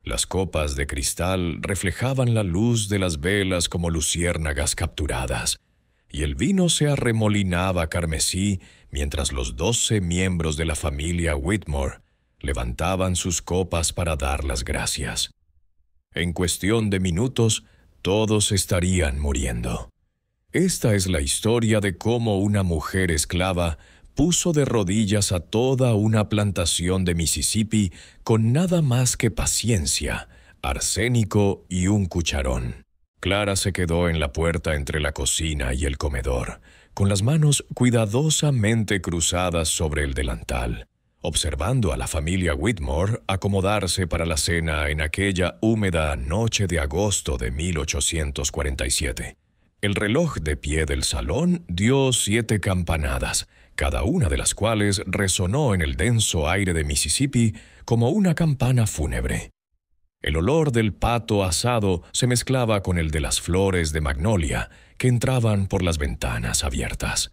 Las copas de cristal reflejaban la luz de las velas como luciérnagas capturadas, y el vino se arremolinaba carmesí mientras los 12 miembros de la familia Whitmore levantaban sus copas para dar las gracias. En cuestión de minutos, todos estarían muriendo. Esta es la historia de cómo una mujer esclava puso de rodillas a toda una plantación de Mississippi con nada más que paciencia, arsénico y un cucharón. Clara se quedó en la puerta entre la cocina y el comedor, con las manos cuidadosamente cruzadas sobre el delantal, observando a la familia Whitmore acomodarse para la cena en aquella húmeda noche de agosto de 1847. El reloj de pie del salón dio 7 campanadas, cada una de las cuales resonó en el denso aire de Mississippi como una campana fúnebre. El olor del pato asado se mezclaba con el de las flores de magnolia que entraban por las ventanas abiertas.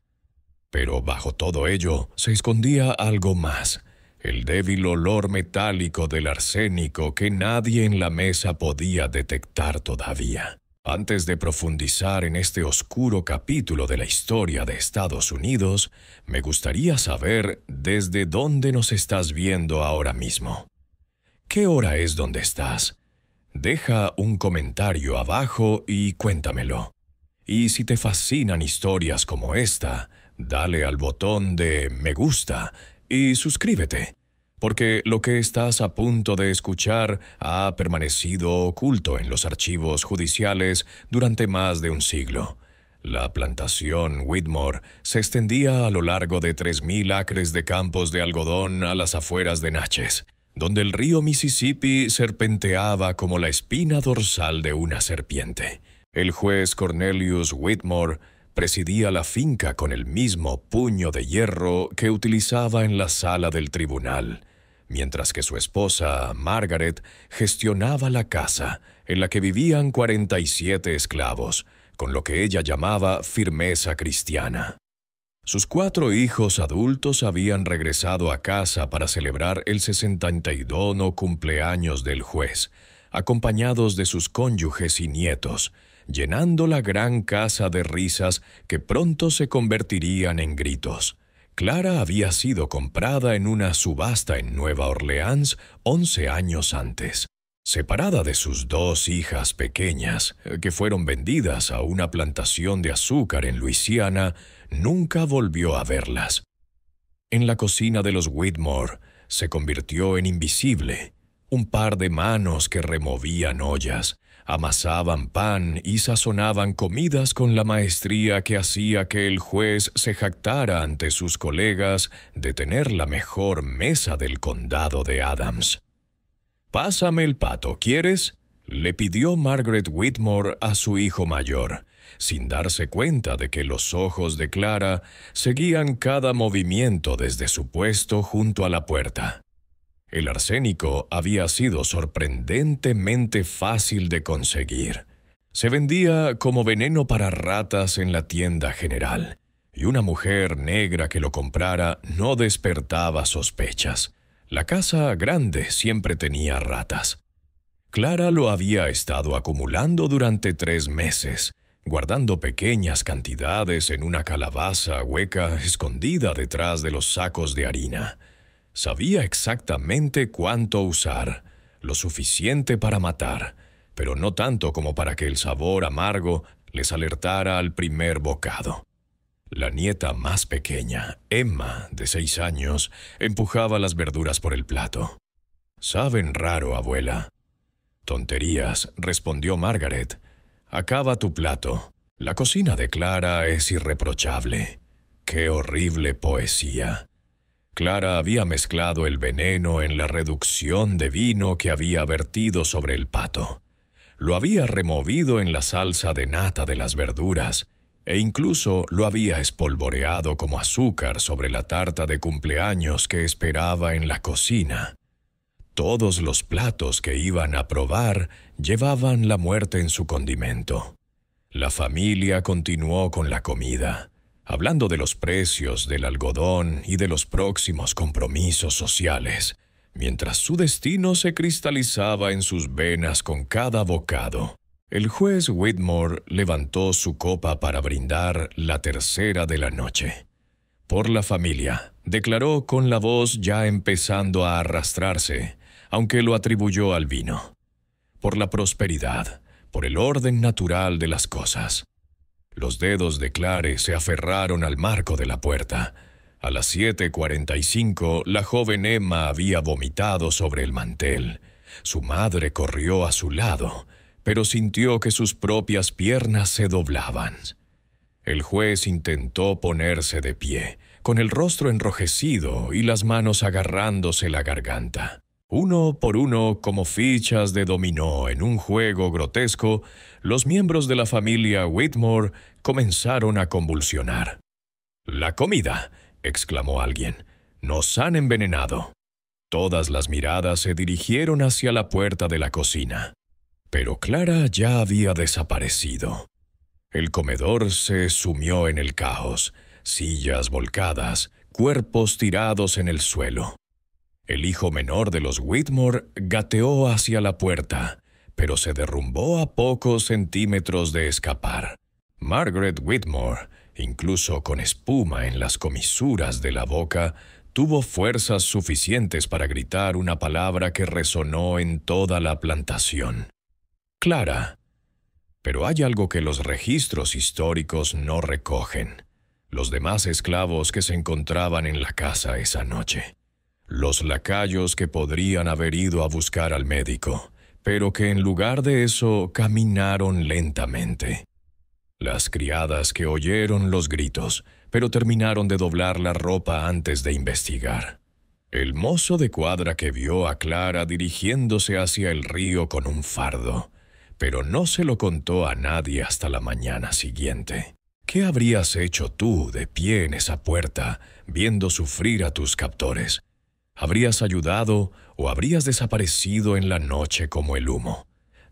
Pero bajo todo ello se escondía algo más, el débil olor metálico del arsénico que nadie en la mesa podía detectar todavía. Antes de profundizar en este oscuro capítulo de la historia de Estados Unidos, me gustaría saber desde dónde nos estás viendo ahora mismo. ¿Qué hora es donde estás? Deja un comentario abajo y cuéntamelo. Y si te fascinan historias como esta, dale al botón de me gusta y suscríbete, porque lo que estás a punto de escuchar ha permanecido oculto en los archivos judiciales durante más de un siglo. La plantación Whitmore se extendía a lo largo de 3.000 acres de campos de algodón a las afueras de Natchez, donde el río Mississippi serpenteaba como la espina dorsal de una serpiente. El juez Cornelius Whitmore presidía la finca con el mismo puño de hierro que utilizaba en la sala del tribunal, mientras que su esposa, Margaret, gestionaba la casa, en la que vivían 47 esclavos, con lo que ella llamaba firmeza cristiana. Sus 4 hijos adultos habían regresado a casa para celebrar el 62º cumpleaños del juez, acompañados de sus cónyuges y nietos, llenando la gran casa de risas que pronto se convertirían en gritos. Clara había sido comprada en una subasta en Nueva Orleans 11 años antes. Separada de sus 2 hijas pequeñas, que fueron vendidas a una plantación de azúcar en Luisiana, nunca volvió a verlas. En la cocina de los Whitmore se convirtió en invisible. Un par de manos que removían ollas, amasaban pan y sazonaban comidas con la maestría que hacía que el juez se jactara ante sus colegas de tener la mejor mesa del condado de Adams. «Pásame el pato, ¿quieres?», le pidió Margaret Whitmore a su hijo mayor, sin darse cuenta de que los ojos de Clara seguían cada movimiento desde su puesto junto a la puerta. El arsénico había sido sorprendentemente fácil de conseguir. Se vendía como veneno para ratas en la tienda general, y una mujer negra que lo comprara no despertaba sospechas. La casa grande siempre tenía ratas. Clara lo había estado acumulando durante 3 meses, guardando pequeñas cantidades en una calabaza hueca escondida detrás de los sacos de harina. Sabía exactamente cuánto usar, lo suficiente para matar, pero no tanto como para que el sabor amargo les alertara al primer bocado. La nieta más pequeña, Emma, de 6 años, empujaba las verduras por el plato. «Saben raro, abuela». «Tonterías», respondió Margaret. «Acaba tu plato. La cocina de Clara es irreprochable». ¡Qué horrible poesía! Clara había mezclado el veneno en la reducción de vino que había vertido sobre el pato. Lo había removido en la salsa de nata de las verduras, e incluso lo había espolvoreado como azúcar sobre la tarta de cumpleaños que esperaba en la cocina. Todos los platos que iban a probar llevaban la muerte en su condimento. La familia continuó con la comida, hablando de los precios del algodón y de los próximos compromisos sociales, mientras su destino se cristalizaba en sus venas con cada bocado. El juez Whitmore levantó su copa para brindar la tercera de la noche. Por la familia, declaró con la voz ya empezando a arrastrarse, aunque lo atribuyó al vino. Por la prosperidad, por el orden natural de las cosas. Los dedos de Clare se aferraron al marco de la puerta. A las 7:45, la joven Emma había vomitado sobre el mantel. Su madre corrió a su lado, pero sintió que sus propias piernas se doblaban. El juez intentó ponerse de pie, con el rostro enrojecido y las manos agarrándose la garganta. Uno por uno, como fichas de dominó en un juego grotesco, los miembros de la familia Whitmore comenzaron a convulsionar. «¡La comida!», exclamó alguien. «¡Nos han envenenado!». Todas las miradas se dirigieron hacia la puerta de la cocina. Pero Clara ya había desaparecido. El comedor se sumió en el caos, sillas volcadas, cuerpos tirados en el suelo. El hijo menor de los Whitmore gateó hacia la puerta, pero se derrumbó a pocos centímetros de escapar. Margaret Whitmore, incluso con espuma en las comisuras de la boca, tuvo fuerzas suficientes para gritar una palabra que resonó en toda la plantación. «Clara». Pero hay algo que los registros históricos no recogen. Los demás esclavos que se encontraban en la casa esa noche. Los lacayos que podrían haber ido a buscar al médico, pero que en lugar de eso caminaron lentamente. Las criadas que oyeron los gritos, pero terminaron de doblar la ropa antes de investigar. El mozo de cuadra que vio a Clara dirigiéndose hacia el río con un fardo, pero no se lo contó a nadie hasta la mañana siguiente. ¿Qué habrías hecho tú de pie en esa puerta, viendo sufrir a tus captores? ¿Habrías ayudado o habrías desaparecido en la noche como el humo?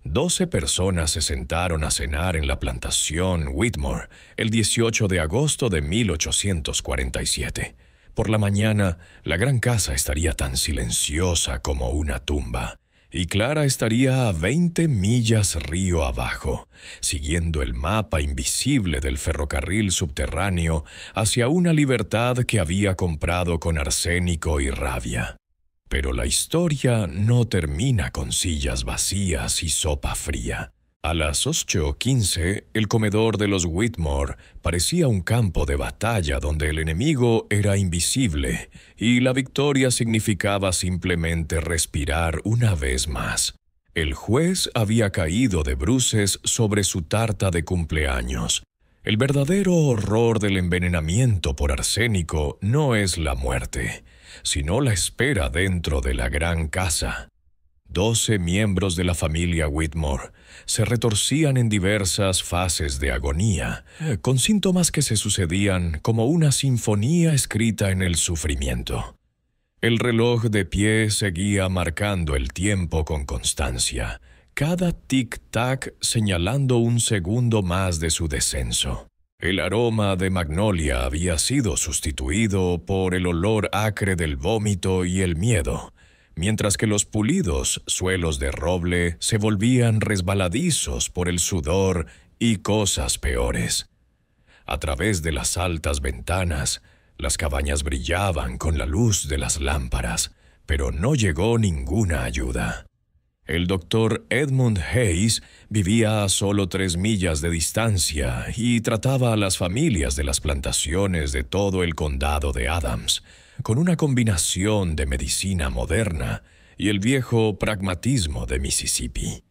12 personas se sentaron a cenar en la plantación Whitmore el 18 de agosto de 1847. Por la mañana, la gran casa estaría tan silenciosa como una tumba, y Clara estaría a 20 millas río abajo, siguiendo el mapa invisible del ferrocarril subterráneo hacia una libertad que había comprado con arsénico y rabia. Pero la historia no termina con sillas vacías y sopa fría. A las 8:15, el comedor de los Whitmore parecía un campo de batalla donde el enemigo era invisible y la victoria significaba simplemente respirar una vez más. El juez había caído de bruces sobre su tarta de cumpleaños. El verdadero horror del envenenamiento por arsénico no es la muerte, sino la espera dentro de la gran casa. 12 miembros de la familia Whitmore se retorcían en diversas fases de agonía, con síntomas que se sucedían como una sinfonía escrita en el sufrimiento. El reloj de pie seguía marcando el tiempo con constancia, cada tic-tac señalando un segundo más de su descenso. El aroma de magnolia había sido sustituido por el olor acre del vómito y el miedo, mientras que los pulidos suelos de roble se volvían resbaladizos por el sudor y cosas peores. A través de las altas ventanas, las cabañas brillaban con la luz de las lámparas, pero no llegó ninguna ayuda. El doctor Edmund Hayes vivía a solo 3 millas de distancia y trataba a las familias de las plantaciones de todo el condado de Adams, con una combinación de medicina moderna y el viejo pragmatismo de Mississippi.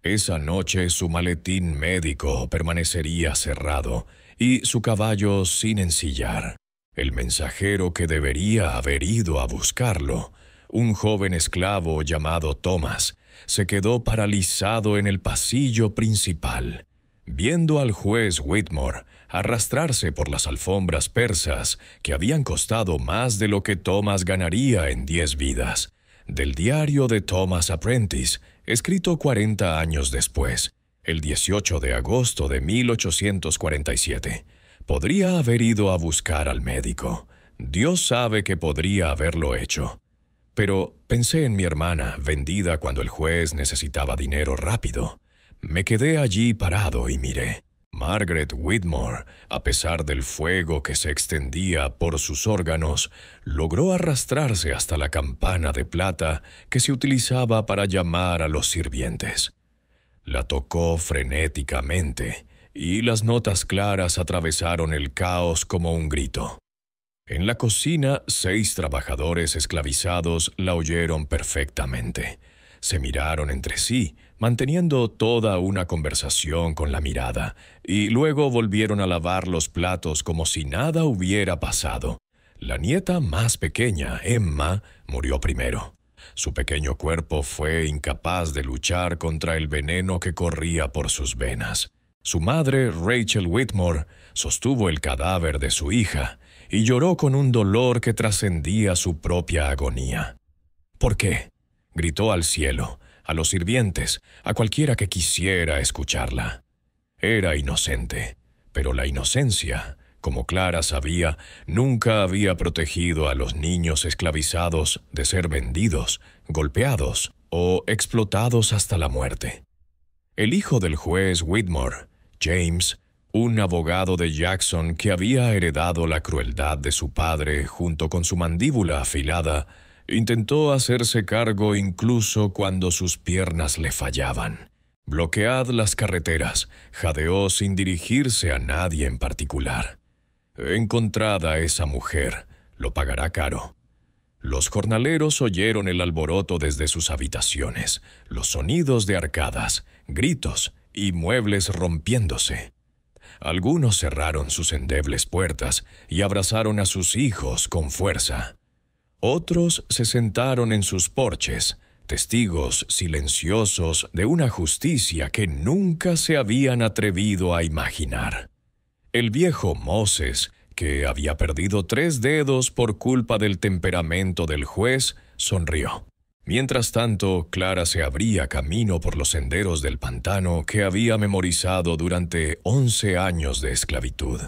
Esa noche su maletín médico permanecería cerrado y su caballo sin ensillar. El mensajero que debería haber ido a buscarlo, un joven esclavo llamado Thomas, se quedó paralizado en el pasillo principal, viendo al juez Whitmore arrastrarse por las alfombras persas que habían costado más de lo que Thomas ganaría en 10 vidas, del diario de Thomas Apprentice, escrito 40 años después, el 18 de agosto de 1847. Podría haber ido a buscar al médico. Dios sabe que podría haberlo hecho. Pero pensé en mi hermana, vendida cuando el juez necesitaba dinero rápido. Me quedé allí parado y miré. Margaret Whitmore, a pesar del fuego que se extendía por sus órganos, logró arrastrarse hasta la campana de plata que se utilizaba para llamar a los sirvientes. La tocó frenéticamente, y las notas claras atravesaron el caos como un grito. En la cocina, 6 trabajadores esclavizados la oyeron perfectamente. Se miraron entre sí, manteniendo toda una conversación con la mirada, y luego volvieron a lavar los platos como si nada hubiera pasado. La nieta más pequeña, Emma, murió primero. Su pequeño cuerpo fue incapaz de luchar contra el veneno que corría por sus venas. Su madre, Rachel Whitmore, sostuvo el cadáver de su hija y lloró con un dolor que trascendía su propia agonía. ¿Por qué? Gritó al cielo, a los sirvientes, a cualquiera que quisiera escucharla. Era inocente, pero la inocencia, como Clara sabía, nunca había protegido a los niños esclavizados de ser vendidos, golpeados o explotados hasta la muerte. El hijo del juez Whitmore, James, un abogado de Jackson que había heredado la crueldad de su padre junto con su mandíbula afilada, intentó hacerse cargo incluso cuando sus piernas le fallaban. Bloquead las carreteras, jadeó sin dirigirse a nadie en particular. Encontrad a esa mujer, lo pagará caro. Los jornaleros oyeron el alboroto desde sus habitaciones, los sonidos de arcadas, gritos y muebles rompiéndose. Algunos cerraron sus endebles puertas y abrazaron a sus hijos con fuerza. Otros se sentaron en sus porches, testigos silenciosos de una justicia que nunca se habían atrevido a imaginar. El viejo Moses, que había perdido 3 dedos por culpa del temperamento del juez, sonrió. Mientras tanto, Clara se abría camino por los senderos del pantano que había memorizado durante 11 años de esclavitud.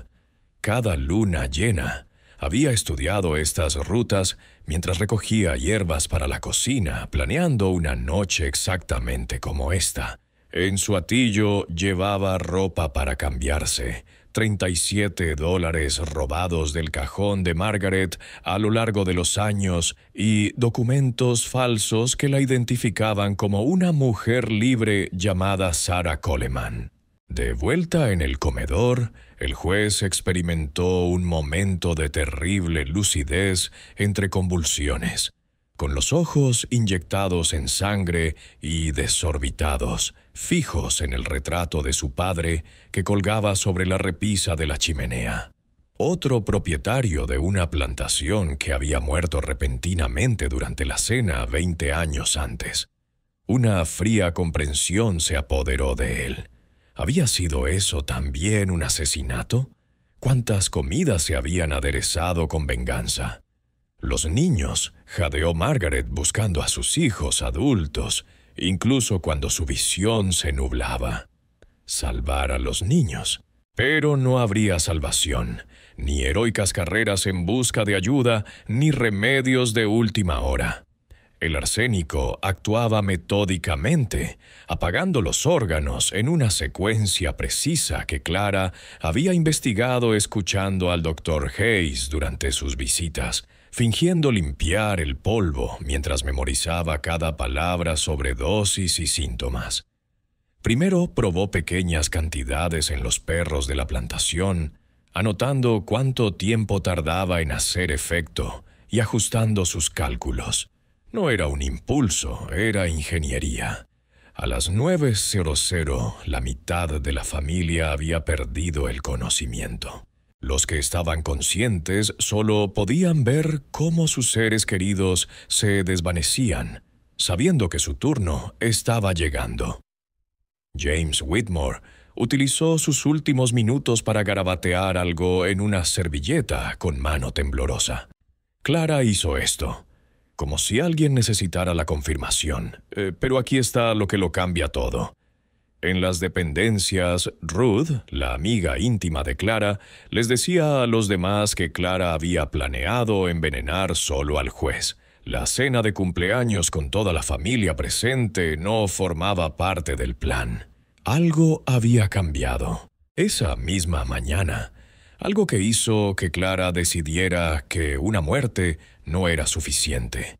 Cada luna llena había estudiado estas rutas mientras recogía hierbas para la cocina, planeando una noche exactamente como esta. En su atillo llevaba ropa para cambiarse, $37 robados del cajón de Margaret a lo largo de los años y documentos falsos que la identificaban como una mujer libre llamada Sarah Coleman. De vuelta en el comedor, el juez experimentó un momento de terrible lucidez entre convulsiones. Con los ojos inyectados en sangre y desorbitados, fijos en el retrato de su padre que colgaba sobre la repisa de la chimenea. Otro propietario de una plantación que había muerto repentinamente durante la cena 20 años antes. Una fría comprensión se apoderó de él. ¿Había sido eso también un asesinato? ¿Cuántas comidas se habían aderezado con venganza? Los niños, jadeó Margaret buscando a sus hijos adultos, incluso cuando su visión se nublaba. Salvar a los niños. Pero no habría salvación, ni heroicas carreras en busca de ayuda, ni remedios de última hora. El arsénico actuaba metódicamente, apagando los órganos en una secuencia precisa que Clara había investigado escuchando al Dr. Hayes durante sus visitas, fingiendo limpiar el polvo mientras memorizaba cada palabra sobre dosis y síntomas. Primero probó pequeñas cantidades en los perros de la plantación, anotando cuánto tiempo tardaba en hacer efecto y ajustando sus cálculos. No era un impulso, era ingeniería. A las 9:00, la mitad de la familia había perdido el conocimiento. Los que estaban conscientes solo podían ver cómo sus seres queridos se desvanecían, sabiendo que su turno estaba llegando. James Whitmore utilizó sus últimos minutos para garabatear algo en una servilleta con mano temblorosa. Clara hizo esto, como si alguien necesitara la confirmación, pero aquí está lo que lo cambia todo. En las dependencias, Ruth, la amiga íntima de Clara, les decía a los demás que Clara había planeado envenenar solo al juez, La cena de cumpleaños con toda la familia presente no formaba parte del plan. Algo había cambiado. Esa misma mañana, algo que hizo que Clara decidiera que una muerte no era suficiente.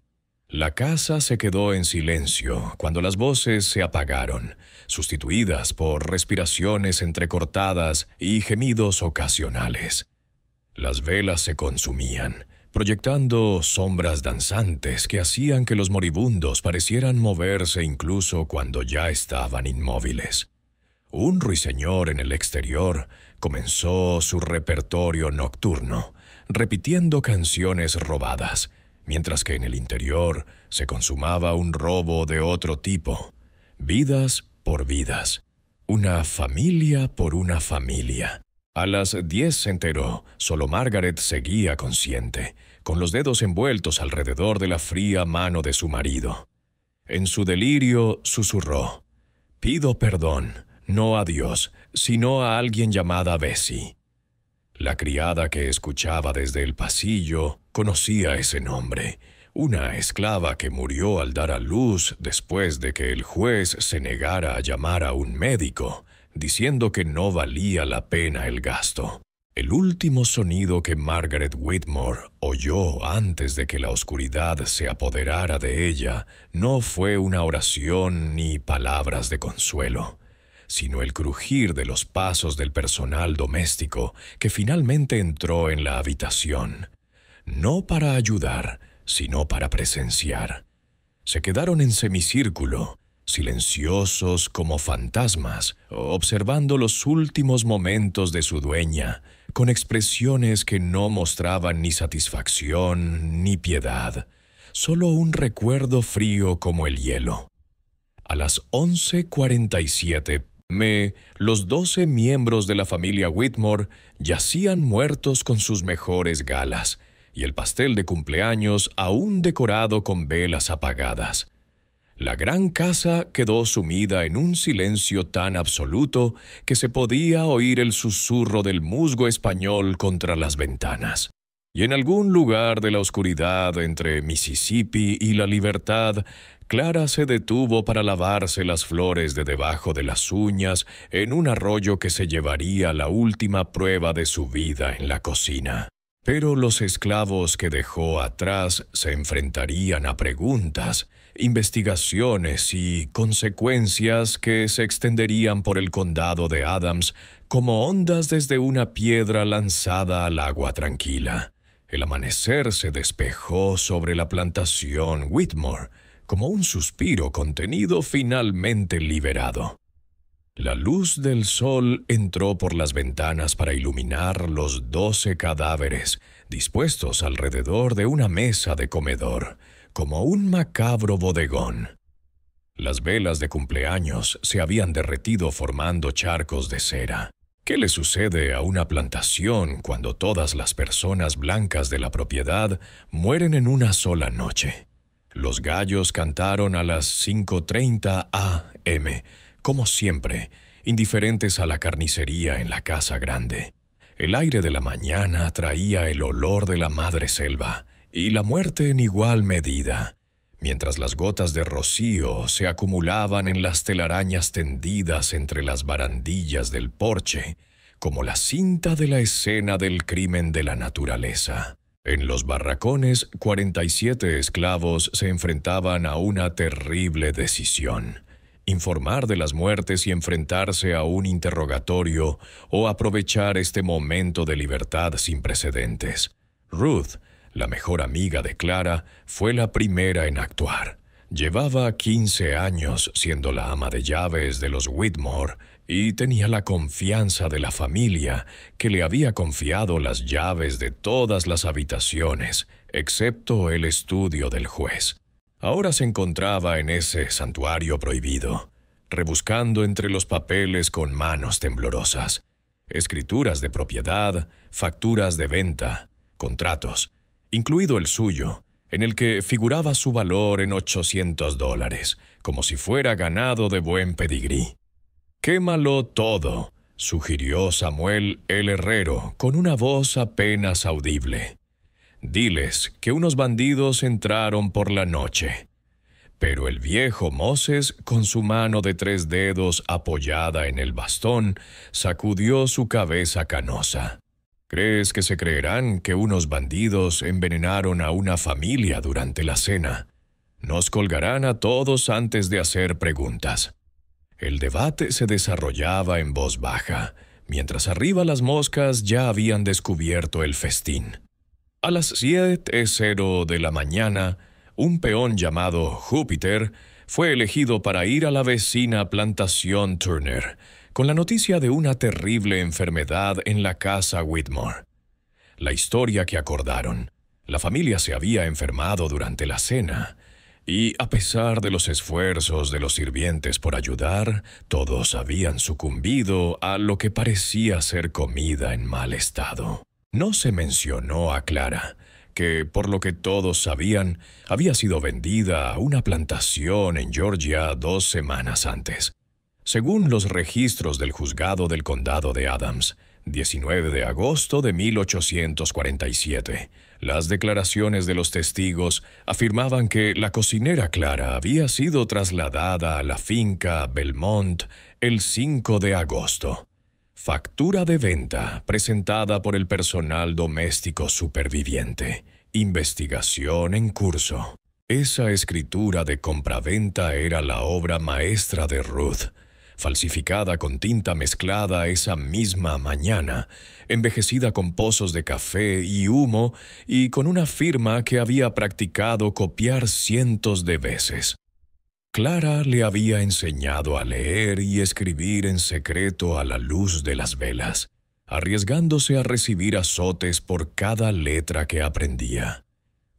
La casa se quedó en silencio cuando las voces se apagaron, sustituidas por respiraciones entrecortadas y gemidos ocasionales. Las velas se consumían, proyectando sombras danzantes que hacían que los moribundos parecieran moverse incluso cuando ya estaban inmóviles. Un ruiseñor en el exterior comenzó su repertorio nocturno, repitiendo canciones robadas, mientras que en el interior se consumaba un robo de otro tipo, vidas por vidas, una familia por una familia. A las 10 se enteró, solo Margaret seguía consciente, con los dedos envueltos alrededor de la fría mano de su marido. En su delirio susurró: «Pido perdón, no a Dios, sino a alguien llamada Bessie». La criada que escuchaba desde el pasillo conocía ese nombre, una esclava que murió al dar a luz después de que el juez se negara a llamar a un médico, diciendo que no valía la pena el gasto. El último sonido que Margaret Whitmore oyó antes de que la oscuridad se apoderara de ella no fue una oración ni palabras de consuelo, sino el crujir de los pasos del personal doméstico que finalmente entró en la habitación, no para ayudar, sino para presenciar. Se quedaron en semicírculo, silenciosos como fantasmas, observando los últimos momentos de su dueña, con expresiones que no mostraban ni satisfacción ni piedad, solo un recuerdo frío como el hielo. A las 11:47 p.m., los 12 miembros de la familia Whitmore yacían muertos con sus mejores galas, y el pastel de cumpleaños aún decorado con velas apagadas. La gran casa quedó sumida en un silencio tan absoluto que se podía oír el susurro del musgo español contra las ventanas. Y en algún lugar de la oscuridad entre Mississippi y la Libertad, Clara se detuvo para lavarse las flores de debajo de las uñas en un arroyo que se llevaría la última prueba de su vida en la cocina. Pero los esclavos que dejó atrás se enfrentarían a preguntas, investigaciones y consecuencias que se extenderían por el condado de Adams como ondas desde una piedra lanzada al agua tranquila. El amanecer se despejó sobre la plantación Whitmore, como un suspiro contenido finalmente liberado. La luz del sol entró por las ventanas para iluminar los 12 cadáveres dispuestos alrededor de una mesa de comedor, como un macabro bodegón. Las velas de cumpleaños se habían derretido formando charcos de cera. ¿Qué le sucede a una plantación cuando todas las personas blancas de la propiedad mueren en una sola noche? Los gallos cantaron a las 5:30 a.m., como siempre, indiferentes a la carnicería en la casa grande. El aire de la mañana traía el olor de la madre selva y la muerte en igual medida, mientras las gotas de rocío se acumulaban en las telarañas tendidas entre las barandillas del porche, como la cinta de la escena del crimen de la naturaleza. En los barracones, 47 esclavos se enfrentaban a una terrible decisión: informar de las muertes y enfrentarse a un interrogatorio o aprovechar este momento de libertad sin precedentes. Ruth, la mejor amiga de Clara, fue la primera en actuar. Llevaba 15 años siendo la ama de llaves de los Whitmore y tenía la confianza de la familia, que le había confiado las llaves de todas las habitaciones, excepto el estudio del juez. Ahora se encontraba en ese santuario prohibido, rebuscando entre los papeles con manos temblorosas, escrituras de propiedad, facturas de venta, contratos, incluido el suyo, en el que figuraba su valor en $800, como si fuera ganado de buen pedigrí. «Quémalo todo», sugirió Samuel el herrero con una voz apenas audible. Diles que unos bandidos entraron por la noche. Pero el viejo Moses, con su mano de 3 dedos apoyada en el bastón, sacudió su cabeza canosa. ¿Crees que se creerán que unos bandidos envenenaron a una familia durante la cena? Nos colgarán a todos antes de hacer preguntas. El debate se desarrollaba en voz baja, mientras arriba las moscas ya habían descubierto el festín. A las 7:00 de la mañana, un peón llamado Júpiter fue elegido para ir a la vecina plantación Turner, con la noticia de una terrible enfermedad en la casa Whitmore. La historia que acordaron: la familia se había enfermado durante la cena, y a pesar de los esfuerzos de los sirvientes por ayudar, todos habían sucumbido a lo que parecía ser comida en mal estado. No se mencionó a Clara, que, por lo que todos sabían, había sido vendida a una plantación en Georgia 2 semanas antes. Según los registros del juzgado del condado de Adams, 19 de agosto de 1847, las declaraciones de los testigos afirmaban que la cocinera Clara había sido trasladada a la finca Belmont el 5 de agosto. Factura de venta presentada por el personal doméstico superviviente. Investigación en curso. Esa escritura de compraventa era la obra maestra de Ruth, falsificada con tinta mezclada esa misma mañana, envejecida con pozos de café y humo y con una firma que había practicado copiar cientos de veces. Clara le había enseñado a leer y escribir en secreto a la luz de las velas, arriesgándose a recibir azotes por cada letra que aprendía.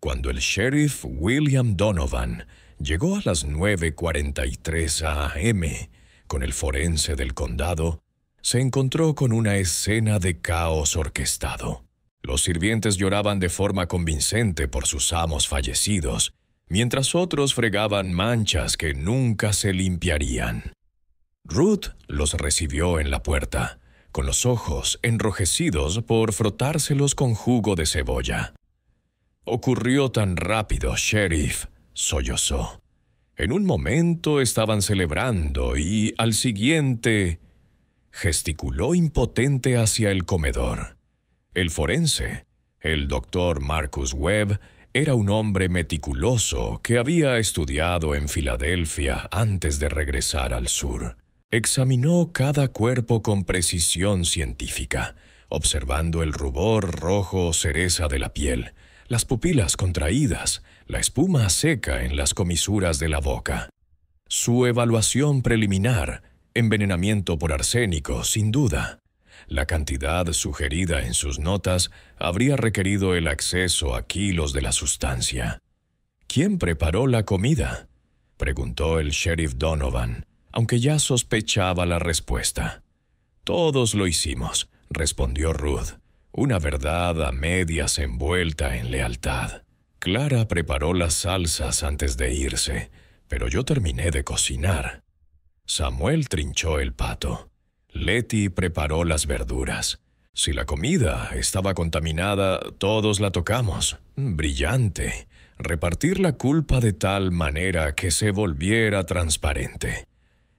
Cuando el sheriff William Donovan llegó a las 9:43 a.m., con el forense del condado, se encontró con una escena de caos orquestado. Los sirvientes lloraban de forma convincente por sus amos fallecidos, mientras otros fregaban manchas que nunca se limpiarían. Ruth los recibió en la puerta, con los ojos enrojecidos por frotárselos con jugo de cebolla. «Ocurrió tan rápido, sheriff», sollozó. «En un momento estaban celebrando y al siguiente…» Gesticuló impotente hacia el comedor. El forense, el doctor Marcus Webb, era un hombre meticuloso que había estudiado en Filadelfia antes de regresar al sur. Examinó cada cuerpo con precisión científica, observando el rubor rojo cereza de la piel, las pupilas contraídas, la espuma seca en las comisuras de la boca. Su evaluación preliminar: envenenamiento por arsénico, sin duda. La cantidad sugerida en sus notas habría requerido el acceso a kilos de la sustancia. «¿Quién preparó la comida?», preguntó el sheriff Donovan, aunque ya sospechaba la respuesta. «Todos lo hicimos», respondió Ruth, una verdad a medias envuelta en lealtad. «Clara preparó las salsas antes de irse, pero yo terminé de cocinar. Samuel trinchó el pato. Letty preparó las verduras. Si la comida estaba contaminada, todos la tocamos. Brillante. Repartir la culpa de tal manera que se volviera transparente».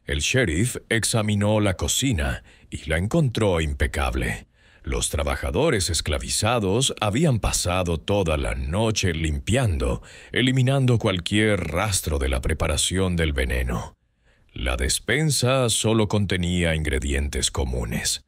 El sheriff examinó la cocina y la encontró impecable. Los trabajadores esclavizados habían pasado toda la noche limpiando, eliminando cualquier rastro de la preparación del veneno. La despensa solo contenía ingredientes comunes.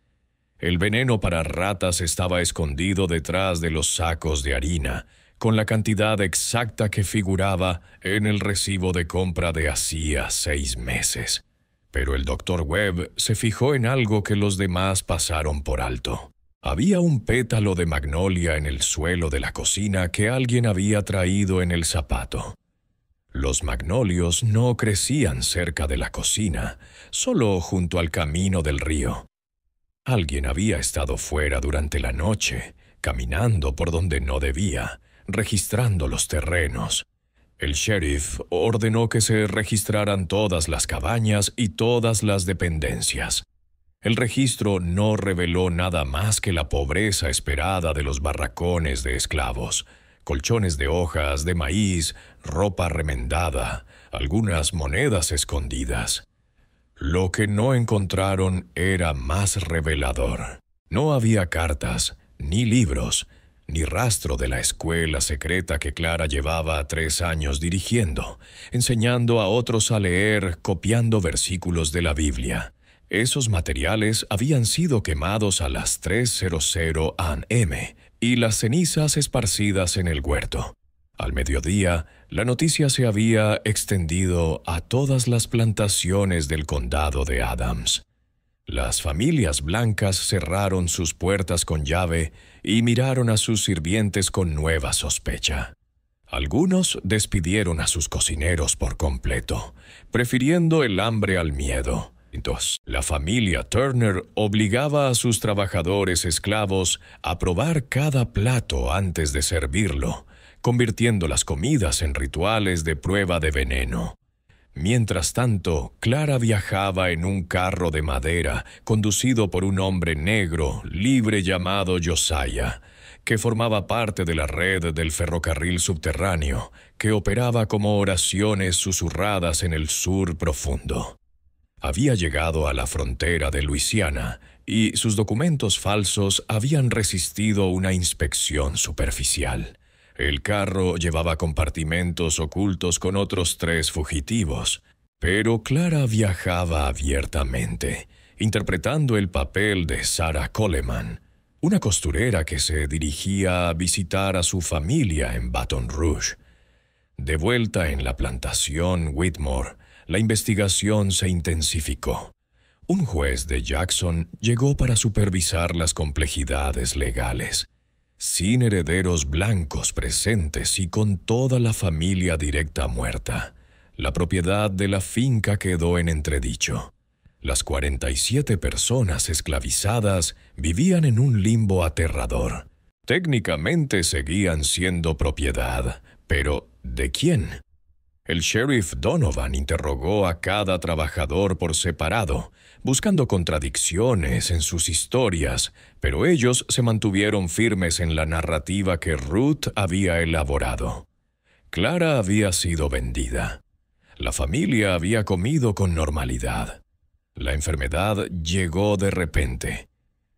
El veneno para ratas estaba escondido detrás de los sacos de harina, con la cantidad exacta que figuraba en el recibo de compra de hacía 6 meses. Pero el doctor Webb se fijó en algo que los demás pasaron por alto. Había un pétalo de magnolia en el suelo de la cocina que alguien había traído en el zapato. Los magnolios no crecían cerca de la cocina, solo junto al camino del río. Alguien había estado fuera durante la noche, caminando por donde no debía, registrando los terrenos. El sheriff ordenó que se registraran todas las cabañas y todas las dependencias. El registro no reveló nada más que la pobreza esperada de los barracones de esclavos, colchones de hojas de maíz, ropa remendada, algunas monedas escondidas. Lo que no encontraron era más revelador. No había cartas, ni libros, ni rastro de la escuela secreta que Clara llevaba 3 años dirigiendo, enseñando a otros a leer, copiando versículos de la Biblia. Esos materiales habían sido quemados a las 3:00 a.m. y las cenizas esparcidas en el huerto. Al mediodía, la noticia se había extendido a todas las plantaciones del condado de Adams. Las familias blancas cerraron sus puertas con llave y miraron a sus sirvientes con nueva sospecha. Algunos despidieron a sus cocineros por completo, prefiriendo el hambre al miedo. Entonces, la familia Turner obligaba a sus trabajadores esclavos a probar cada plato antes de servirlo, convirtiendo las comidas en rituales de prueba de veneno. Mientras tanto, Clara viajaba en un carro de madera conducido por un hombre negro libre llamado Josiah, que formaba parte de la red del ferrocarril subterráneo, que operaba como oraciones susurradas en el sur profundo. Había llegado a la frontera de Luisiana y sus documentos falsos habían resistido una inspección superficial. El carro llevaba compartimentos ocultos con otros 3 fugitivos, pero Clara viajaba abiertamente, interpretando el papel de Sarah Coleman, una costurera que se dirigía a visitar a su familia en Baton Rouge. De vuelta en la plantación Whitmore, la investigación se intensificó. Un juez de Jackson llegó para supervisar las complejidades legales. Sin herederos blancos presentes y con toda la familia directa muerta, la propiedad de la finca quedó en entredicho. Las 47 personas esclavizadas vivían en un limbo aterrador. Técnicamente seguían siendo propiedad, pero ¿de quién? El sheriff Donovan interrogó a cada trabajador por separado, buscando contradicciones en sus historias, pero ellos se mantuvieron firmes en la narrativa que Ruth había elaborado. Clara había sido vendida. La familia había comido con normalidad. La enfermedad llegó de repente.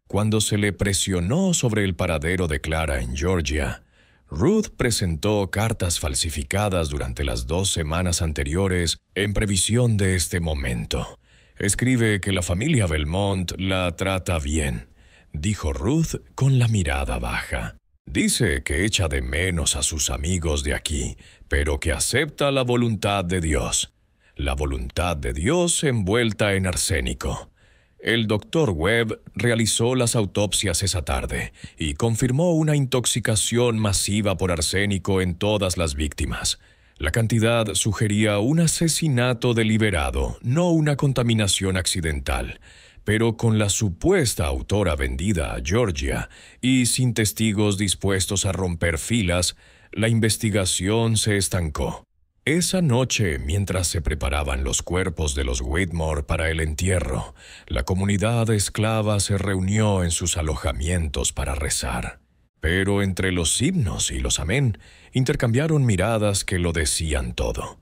Cuando se le presionó sobre el paradero de Clara en Georgia, Ruth presentó cartas falsificadas durante las 2 semanas anteriores en previsión de este momento. Escribe que la familia Belmont la trata bien, dijo Ruth con la mirada baja. Dice que echa de menos a sus amigos de aquí, pero que acepta la voluntad de Dios. La voluntad de Dios envuelta en arsénico. El doctor Webb realizó las autopsias esa tarde y confirmó una intoxicación masiva por arsénico en todas las víctimas. La cantidad sugería un asesinato deliberado, no una contaminación accidental, pero con la supuesta autora vendida a Georgia y sin testigos dispuestos a romper filas, la investigación se estancó. Esa noche, mientras se preparaban los cuerpos de los Whitmore para el entierro, la comunidad esclava se reunió en sus alojamientos para rezar. Pero entre los himnos y los amén, intercambiaron miradas que lo decían todo.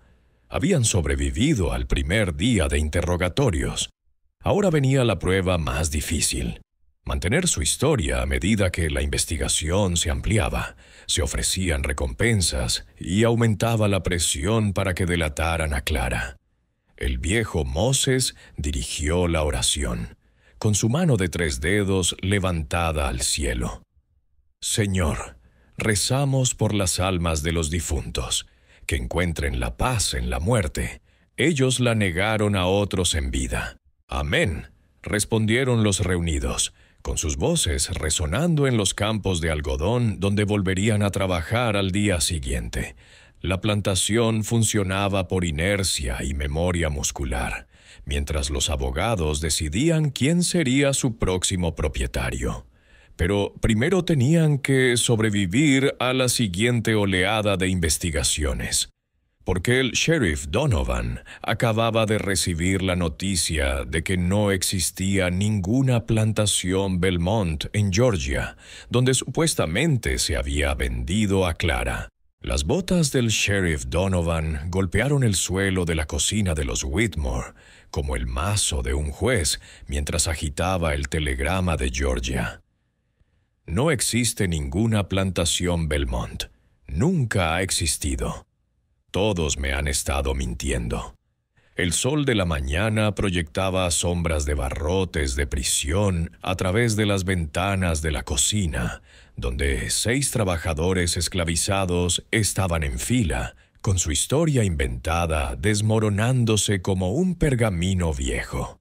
Habían sobrevivido al primer día de interrogatorios. Ahora venía la prueba más difícil. Mantener su historia a medida que la investigación se ampliaba. Se ofrecían recompensas y aumentaba la presión para que delataran a Clara. El viejo Moses dirigió la oración, con su mano de 3 dedos levantada al cielo. Señor, rezamos por las almas de los difuntos, que encuentren la paz en la muerte. Ellos la negaron a otros en vida. Amén, respondieron los reunidos, con sus voces resonando en los campos de algodón donde volverían a trabajar al día siguiente. La plantación funcionaba por inercia y memoria muscular, mientras los abogados decidían quién sería su próximo propietario. Pero primero tenían que sobrevivir a la siguiente oleada de investigaciones. porque el sheriff Donovan acababa de recibir la noticia de que no existía ninguna plantación Belmont en Georgia, donde supuestamente se había vendido a Clara. Las botas del sheriff Donovan golpearon el suelo de la cocina de los Whitmore, como el mazo de un juez mientras agitaba el telegrama de Georgia. No existe ninguna plantación Belmont. Nunca ha existido. Todos me han estado mintiendo. El sol de la mañana proyectaba sombras de barrotes de prisión a través de las ventanas de la cocina, donde 6 trabajadores esclavizados estaban en fila, con su historia inventada desmoronándose como un pergamino viejo.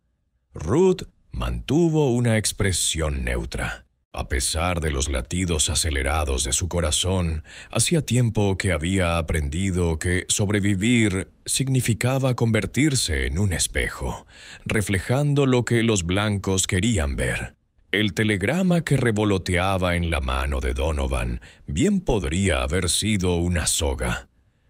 Ruth mantuvo una expresión neutra. A pesar de los latidos acelerados de su corazón, hacía tiempo que había aprendido que sobrevivir significaba convertirse en un espejo, reflejando lo que los blancos querían ver. El telegrama que revoloteaba en la mano de Donovan bien podría haber sido una soga.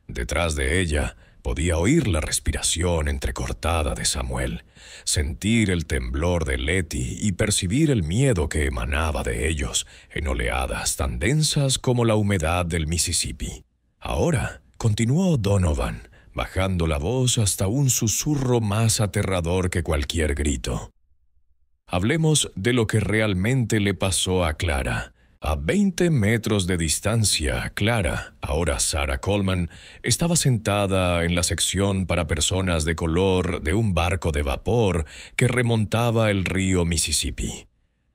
Detrás de ella podía oír la respiración entrecortada de Samuel, sentir el temblor de Letty y percibir el miedo que emanaba de ellos en oleadas tan densas como la humedad del Mississippi. Ahora, continuó Donovan, bajando la voz hasta un susurro más aterrador que cualquier grito. Hablemos de lo que realmente le pasó a Clara. A 20 metros de distancia, Clara, ahora Sarah Coleman, estaba sentada en la sección para personas de color de un barco de vapor que remontaba el río Mississippi.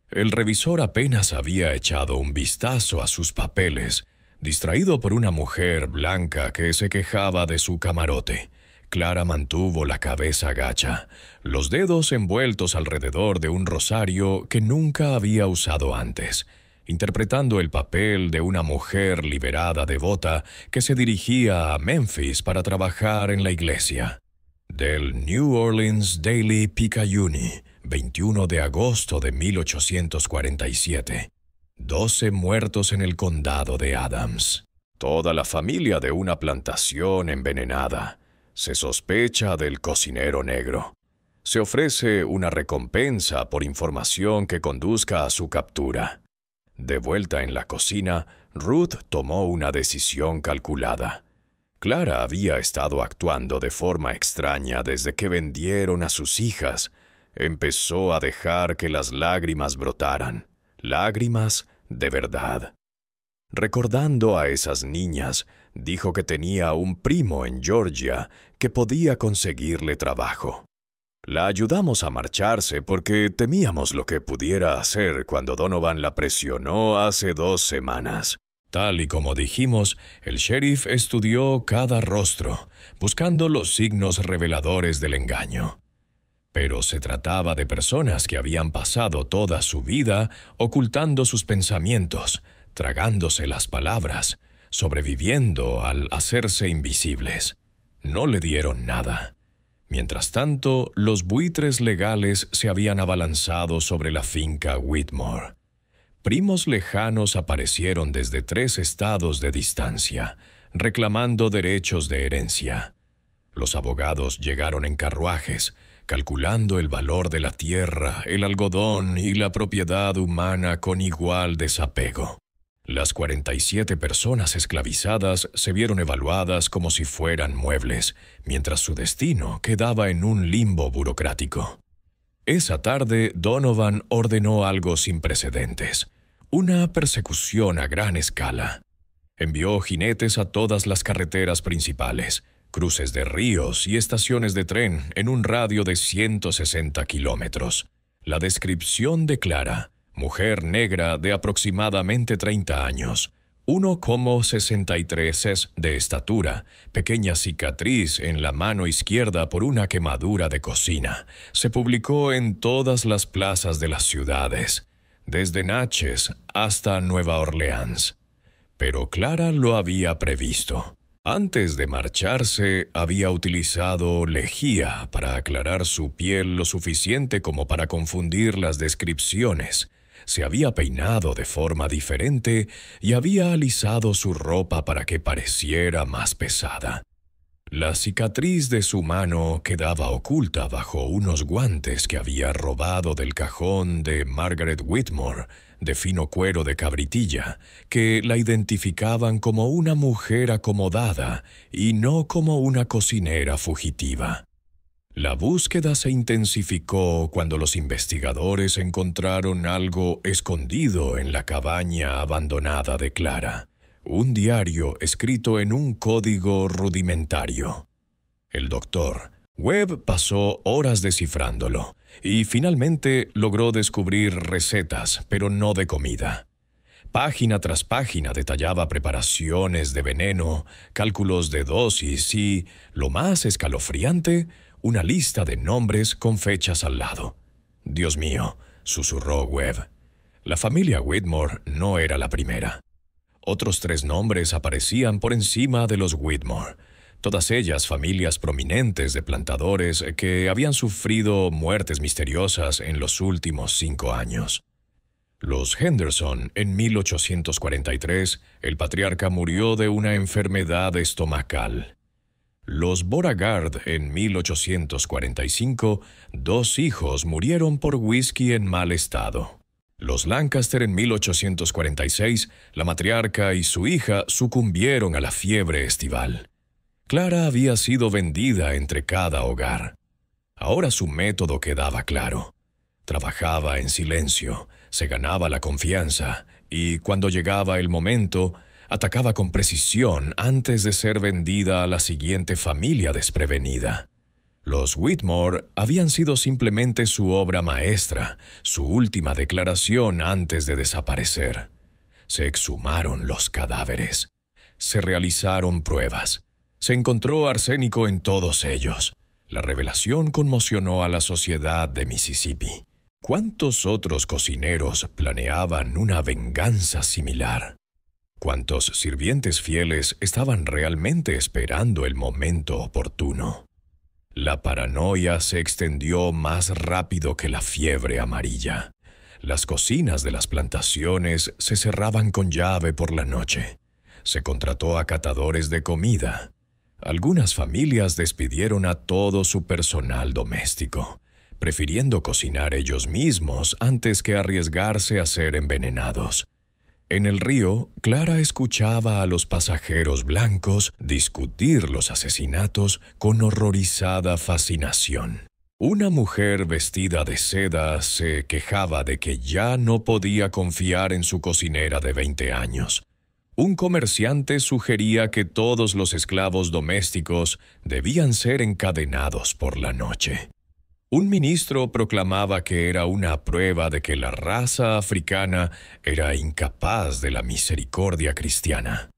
El revisor apenas había echado un vistazo a sus papeles, distraído por una mujer blanca que se quejaba de su camarote. Clara mantuvo la cabeza gacha, los dedos envueltos alrededor de un rosario que nunca había usado antes, interpretando el papel de una mujer liberada devota que se dirigía a Memphis para trabajar en la iglesia. Del New Orleans Daily Picayune, 21 de agosto de 1847. 12 muertos en el condado de Adams. Toda la familia de una plantación envenenada. Se sospecha del cocinero negro. Se ofrece una recompensa por información que conduzca a su captura. De vuelta en la cocina, Ruth tomó una decisión calculada. Clara había estado actuando de forma extraña desde que vendieron a sus hijas. Empezó a dejar que las lágrimas brotaran. Lágrimas de verdad. Recordando a esas niñas, dijo que tenía un primo en Georgia que podía conseguirle trabajo. La ayudamos a marcharse porque temíamos lo que pudiera hacer cuando Donovan la presionó hace 2 semanas. Tal y como dijimos, el sheriff estudió cada rostro, buscando los signos reveladores del engaño. Pero se trataba de personas que habían pasado toda su vida ocultando sus pensamientos, tragándose las palabras, sobreviviendo al hacerse invisibles. No le dieron nada. Mientras tanto, los buitres legales se habían abalanzado sobre la finca Whitmore. Primos lejanos aparecieron desde 3 estados de distancia, reclamando derechos de herencia. Los abogados llegaron en carruajes, calculando el valor de la tierra, el algodón y la propiedad humana con igual desapego. Las 47 personas esclavizadas se vieron evaluadas como si fueran muebles, mientras su destino quedaba en un limbo burocrático. Esa tarde, Donovan ordenó algo sin precedentes, una persecución a gran escala. Envió jinetes a todas las carreteras principales, cruces de ríos y estaciones de tren en un radio de 160 kilómetros. La descripción de Clara, mujer negra de aproximadamente 30 años, 1,63 de estatura, pequeña cicatriz en la mano izquierda por una quemadura de cocina, se publicó en todas las plazas de las ciudades, desde Natchez hasta Nueva Orleans. Pero Clara lo había previsto. Antes de marcharse, había utilizado lejía para aclarar su piel lo suficiente como para confundir las descripciones. Se había peinado de forma diferente y había alisado su ropa para que pareciera más pesada. La cicatriz de su mano quedaba oculta bajo unos guantes que había robado del cajón de Margaret Whitmore, de fino cuero de cabritilla, que la identificaban como una mujer acomodada y no como una cocinera fugitiva. La búsqueda se intensificó cuando los investigadores encontraron algo escondido en la cabaña abandonada de Clara. Un diario escrito en un código rudimentario. El doctor Webb pasó horas descifrándolo y finalmente logró descubrir recetas, pero no de comida. Página tras página detallaba preparaciones de veneno, cálculos de dosis y, lo más escalofriante, una lista de nombres con fechas al lado. «Dios mío», susurró Webb. La familia Whitmore no era la primera. Otros 3 nombres aparecían por encima de los Whitmore, todas ellas familias prominentes de plantadores que habían sufrido muertes misteriosas en los últimos 5 años. Los Henderson, en 1843, el patriarca murió de una enfermedad estomacal. Los Beauregard, en 1845, 2 hijos murieron por whisky en mal estado. Los Lancaster, en 1846, la matriarca y su hija sucumbieron a la fiebre estival. Clara había sido vendida entre cada hogar. Ahora su método quedaba claro. Trabajaba en silencio, se ganaba la confianza y, cuando llegaba el momento, atacaba con precisión antes de ser vendida a la siguiente familia desprevenida. Los Whitmore habían sido simplemente su obra maestra, su última declaración antes de desaparecer. Se exhumaron los cadáveres. Se realizaron pruebas. Se encontró arsénico en todos ellos. La revelación conmocionó a la sociedad de Mississippi. ¿Cuántos otros cocineros planeaban una venganza similar? ¿Cuántos sirvientes fieles estaban realmente esperando el momento oportuno? La paranoia se extendió más rápido que la fiebre amarilla. Las cocinas de las plantaciones se cerraban con llave por la noche. Se contrató a catadores de comida. Algunas familias despidieron a todo su personal doméstico, prefiriendo cocinar ellos mismos antes que arriesgarse a ser envenenados. En el río, Clara escuchaba a los pasajeros blancos discutir los asesinatos con horrorizada fascinación. Una mujer vestida de seda se quejaba de que ya no podía confiar en su cocinera de 20 años. Un comerciante sugería que todos los esclavos domésticos debían ser encadenados por la noche. Un ministro proclamaba que era una prueba de que la raza africana era incapaz de la misericordia cristiana.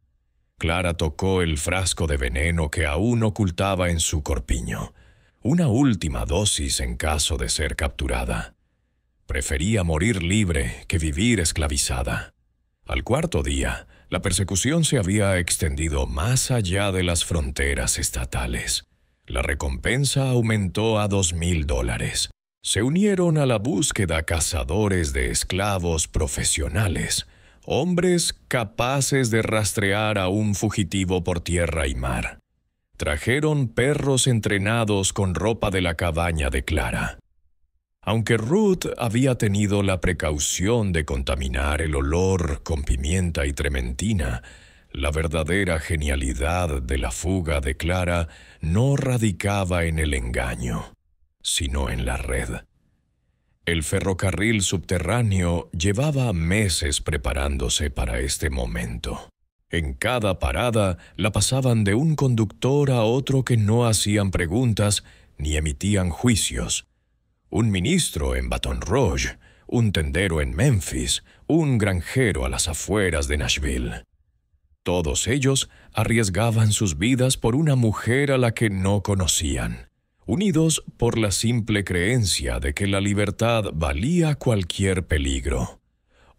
Clara tocó el frasco de veneno que aún ocultaba en su corpiño. Una última dosis en caso de ser capturada. Prefería morir libre que vivir esclavizada. Al 4.º día, la persecución se había extendido más allá de las fronteras estatales. La recompensa aumentó a $2,000. Se unieron a la búsqueda cazadores de esclavos profesionales, hombres capaces de rastrear a un fugitivo por tierra y mar. Trajeron perros entrenados con ropa de la cabaña de Clara. Aunque Ruth había tenido la precaución de contaminar el olor con pimienta y trementina, la verdadera genialidad de la fuga de Clara no radicaba en el engaño, sino en la red. El ferrocarril subterráneo llevaba meses preparándose para este momento. En cada parada la pasaban de un conductor a otro que no hacían preguntas ni emitían juicios. Un ministro en Baton Rouge, un tendero en Memphis, un granjero a las afueras de Nashville. Todos ellos arriesgaban sus vidas por una mujer a la que no conocían, unidos por la simple creencia de que la libertad valía cualquier peligro.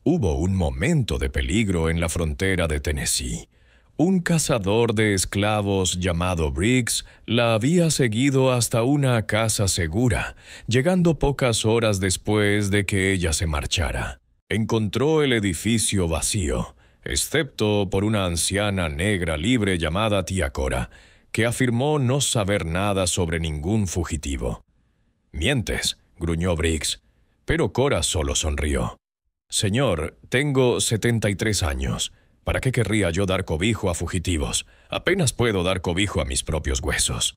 Hubo un momento de peligro en la frontera de Tennessee. Un cazador de esclavos llamado Briggs la había seguido hasta una casa segura, llegando pocas horas después de que ella se marchara. Encontró el edificio vacío, excepto por una anciana negra libre llamada Tía Cora, que afirmó no saber nada sobre ningún fugitivo. «Mientes», gruñó Briggs, pero Cora solo sonrió. «Señor, tengo 73 años. ¿Para qué querría yo dar cobijo a fugitivos? Apenas puedo dar cobijo a mis propios huesos».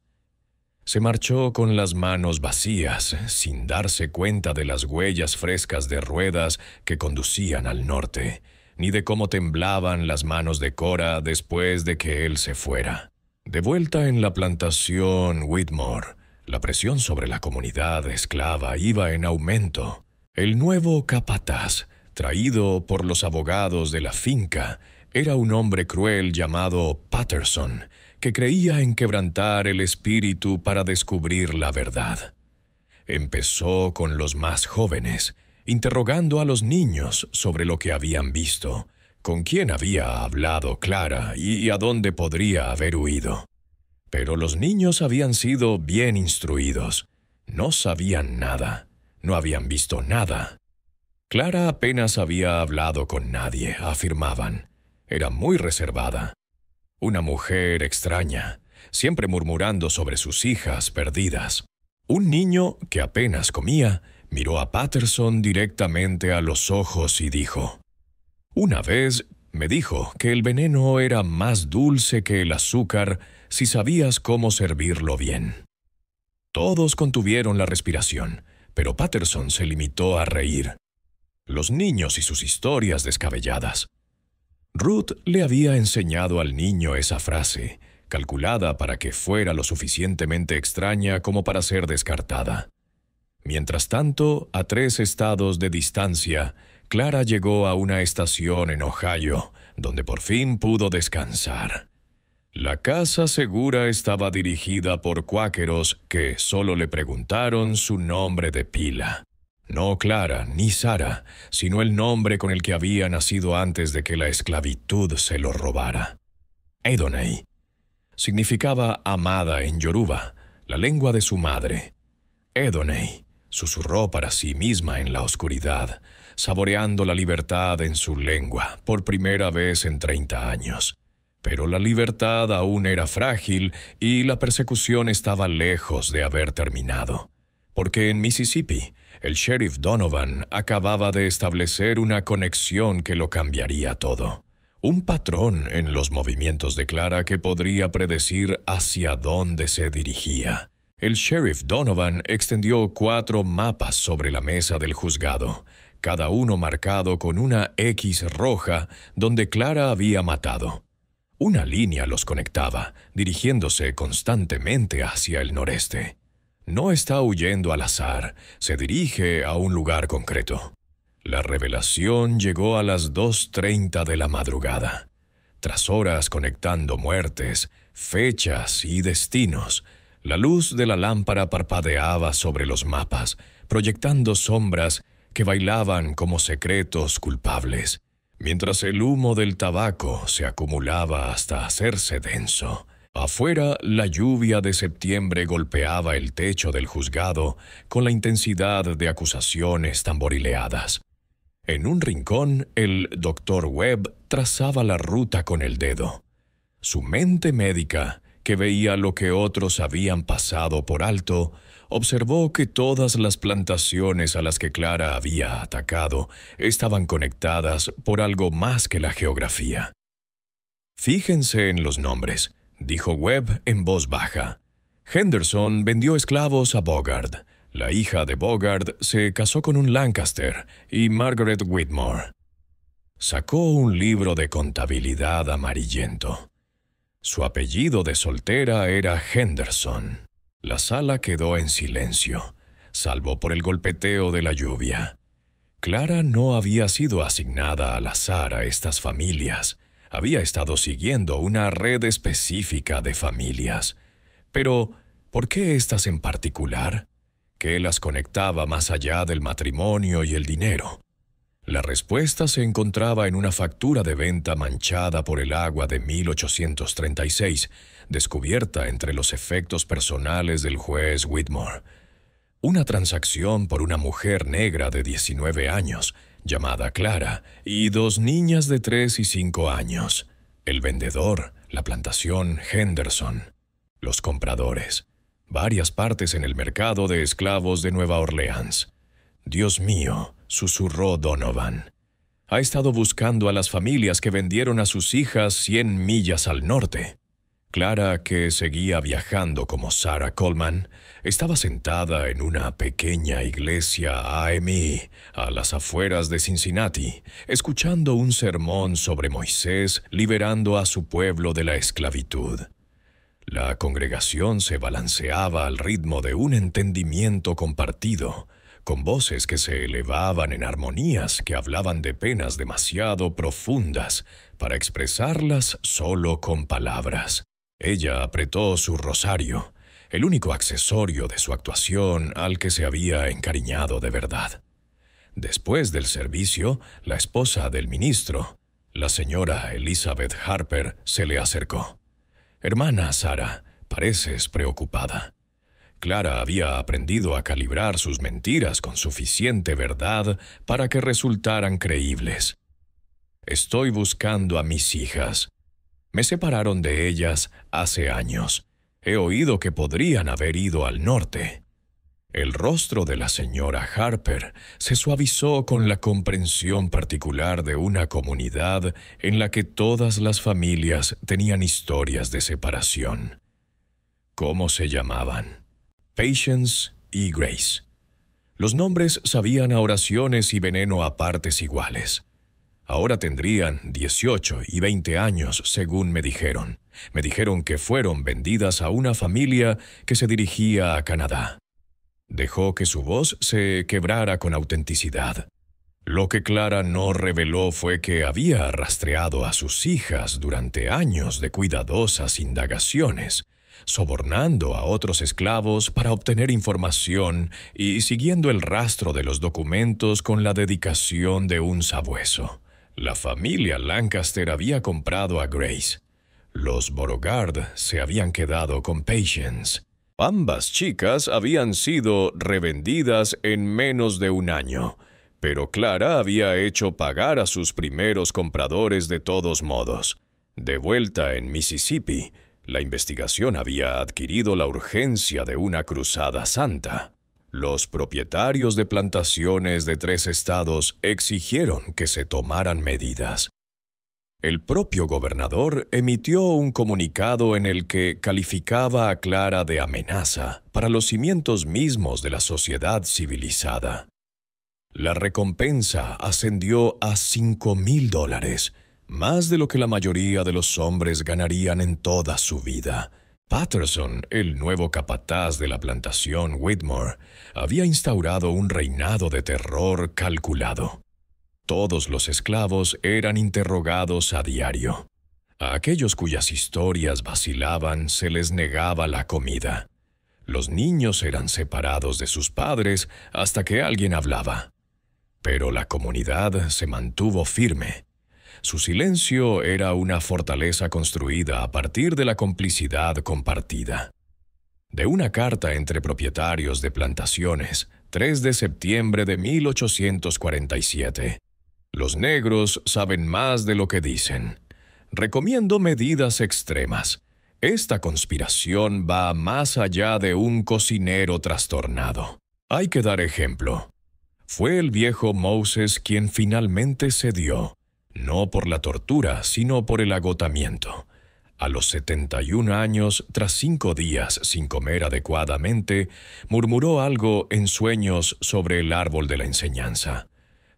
Se marchó con las manos vacías, sin darse cuenta de las huellas frescas de ruedas que conducían al norte, ni de cómo temblaban las manos de Cora después de que él se fuera. De vuelta en la plantación Whitmore, la presión sobre la comunidad esclava iba en aumento. El nuevo capataz, traído por los abogados de la finca, era un hombre cruel llamado Patterson, que creía en quebrantar el espíritu para descubrir la verdad. Empezó con los más jóvenes, interrogando a los niños sobre lo que habían visto, con quién había hablado Clara y a dónde podría haber huido. Pero los niños habían sido bien instruidos. No sabían nada, no habían visto nada. Clara apenas había hablado con nadie, afirmaban. Era muy reservada. Una mujer extraña, siempre murmurando sobre sus hijas perdidas. Un niño que apenas comía miró a Patterson directamente a los ojos y dijo: «Una vez me dijo que el veneno era más dulce que el azúcar si sabías cómo servirlo bien». Todos contuvieron la respiración, pero Patterson se limitó a reír. Los niños y sus historias descabelladas. Ruth le había enseñado al niño esa frase, calculada para que fuera lo suficientemente extraña como para ser descartada. Mientras tanto, a 3 estados de distancia, Clara llegó a una estación en Ohio, donde por fin pudo descansar. La casa segura estaba dirigida por cuáqueros que solo le preguntaron su nombre de pila. No Clara ni Sara, sino el nombre con el que había nacido antes de que la esclavitud se lo robara. Adonai. Significaba amada en Yoruba, la lengua de su madre. Adonai, susurró para sí misma en la oscuridad, saboreando la libertad en su lengua por primera vez en 30 años. Pero la libertad aún era frágil y la persecución estaba lejos de haber terminado. Porque en Mississippi, el sheriff Donovan acababa de establecer una conexión que lo cambiaría todo. Un patrón en los movimientos de Clara que podría predecir hacia dónde se dirigía. El sheriff Donovan extendió 4 mapas sobre la mesa del juzgado, cada uno marcado con una X roja donde Clara había matado. Una línea los conectaba, dirigiéndose constantemente hacia el noreste. No está huyendo al azar, se dirige a un lugar concreto. La revelación llegó a las 2:30 de la madrugada. Tras horas conectando muertes, fechas y destinos, la luz de la lámpara parpadeaba sobre los mapas, proyectando sombras que bailaban como secretos culpables, mientras el humo del tabaco se acumulaba hasta hacerse denso. Afuera, la lluvia de septiembre golpeaba el techo del juzgado con la intensidad de acusaciones tamborileadas. En un rincón, el Dr. Webb trazaba la ruta con el dedo. Su mente médica, que veía lo que otros habían pasado por alto, observó que todas las plantaciones a las que Clara había atacado estaban conectadas por algo más que la geografía. «Fíjense en los nombres», dijo Webb en voz baja. Henderson vendió esclavos a Bogard. La hija de Bogard se casó con un Lancaster y Margaret Whitmore. Sacó un libro de contabilidad amarillento. Su apellido de soltera era Henderson. La sala quedó en silencio, salvo por el golpeteo de la lluvia. Clara no había sido asignada al azar a estas familias. Había estado siguiendo una red específica de familias. Pero, ¿por qué estas en particular? ¿Qué las conectaba más allá del matrimonio y el dinero? La respuesta se encontraba en una factura de venta manchada por el agua de 1836, descubierta entre los efectos personales del juez Whitmore. Una transacción por una mujer negra de 19 años, llamada Clara, y 2 niñas de 3 y 5 años. El vendedor, la plantación Henderson. Los compradores. Varias partes en el mercado de esclavos de Nueva Orleans. Dios mío, susurró Donovan. Ha estado buscando a las familias que vendieron a sus hijas 100 millas al norte. Clara, que seguía viajando como Sarah Coleman, estaba sentada en una pequeña iglesia AMI a las afueras de Cincinnati, escuchando un sermón sobre Moisés liberando a su pueblo de la esclavitud. La congregación se balanceaba al ritmo de un entendimiento compartido, con voces que se elevaban en armonías que hablaban de penas demasiado profundas para expresarlas solo con palabras. Ella apretó su rosario, el único accesorio de su actuación al que se había encariñado de verdad. Después del servicio, la esposa del ministro, la señora Elizabeth Harper, se le acercó. «Hermana Sarah, pareces preocupada». Clara había aprendido a calibrar sus mentiras con suficiente verdad para que resultaran creíbles. «Estoy buscando a mis hijas. Me separaron de ellas hace años. He oído que podrían haber ido al norte». El rostro de la señora Harper se suavizó con la comprensión particular de una comunidad en la que todas las familias tenían historias de separación. ¿Cómo se llamaban? Patience y Grace. Los nombres sabían a oraciones y veneno a partes iguales. Ahora tendrían 18 y 20 años, según me dijeron. Me dijeron que fueron vendidas a una familia que se dirigía a Canadá. Dejó que su voz se quebrara con autenticidad. Lo que Clara no reveló fue que había rastreado a sus hijas durante años de cuidadosas indagaciones, sobornando a otros esclavos para obtener información y siguiendo el rastro de los documentos con la dedicación de un sabueso. La familia Lancaster había comprado a Grace. Los Beauregard se habían quedado con Patience. Ambas chicas habían sido revendidas en menos de un año, pero Clara había hecho pagar a sus primeros compradores de todos modos. De vuelta en Mississippi, la investigación había adquirido la urgencia de una cruzada santa. Los propietarios de plantaciones de 3 estados exigieron que se tomaran medidas. El propio gobernador emitió un comunicado en el que calificaba a Clara de amenaza para los cimientos mismos de la sociedad civilizada. La recompensa ascendió a $5,000, más de lo que la mayoría de los hombres ganarían en toda su vida. Patterson, el nuevo capataz de la plantación Whitmore, había instaurado un reinado de terror calculado. Todos los esclavos eran interrogados a diario. A aquellos cuyas historias vacilaban se les negaba la comida. Los niños eran separados de sus padres hasta que alguien hablaba. Pero la comunidad se mantuvo firme. Su silencio era una fortaleza construida a partir de la complicidad compartida. De una carta entre propietarios de plantaciones, 3 de septiembre de 1847. Los negros saben más de lo que dicen. Recomiendo medidas extremas. Esta conspiración va más allá de un cocinero trastornado. Hay que dar ejemplo. Fue el viejo Moses quien finalmente cedió, no por la tortura, sino por el agotamiento. A los 71 años, tras 5 días sin comer adecuadamente, murmuró algo en sueños sobre el árbol de la enseñanza.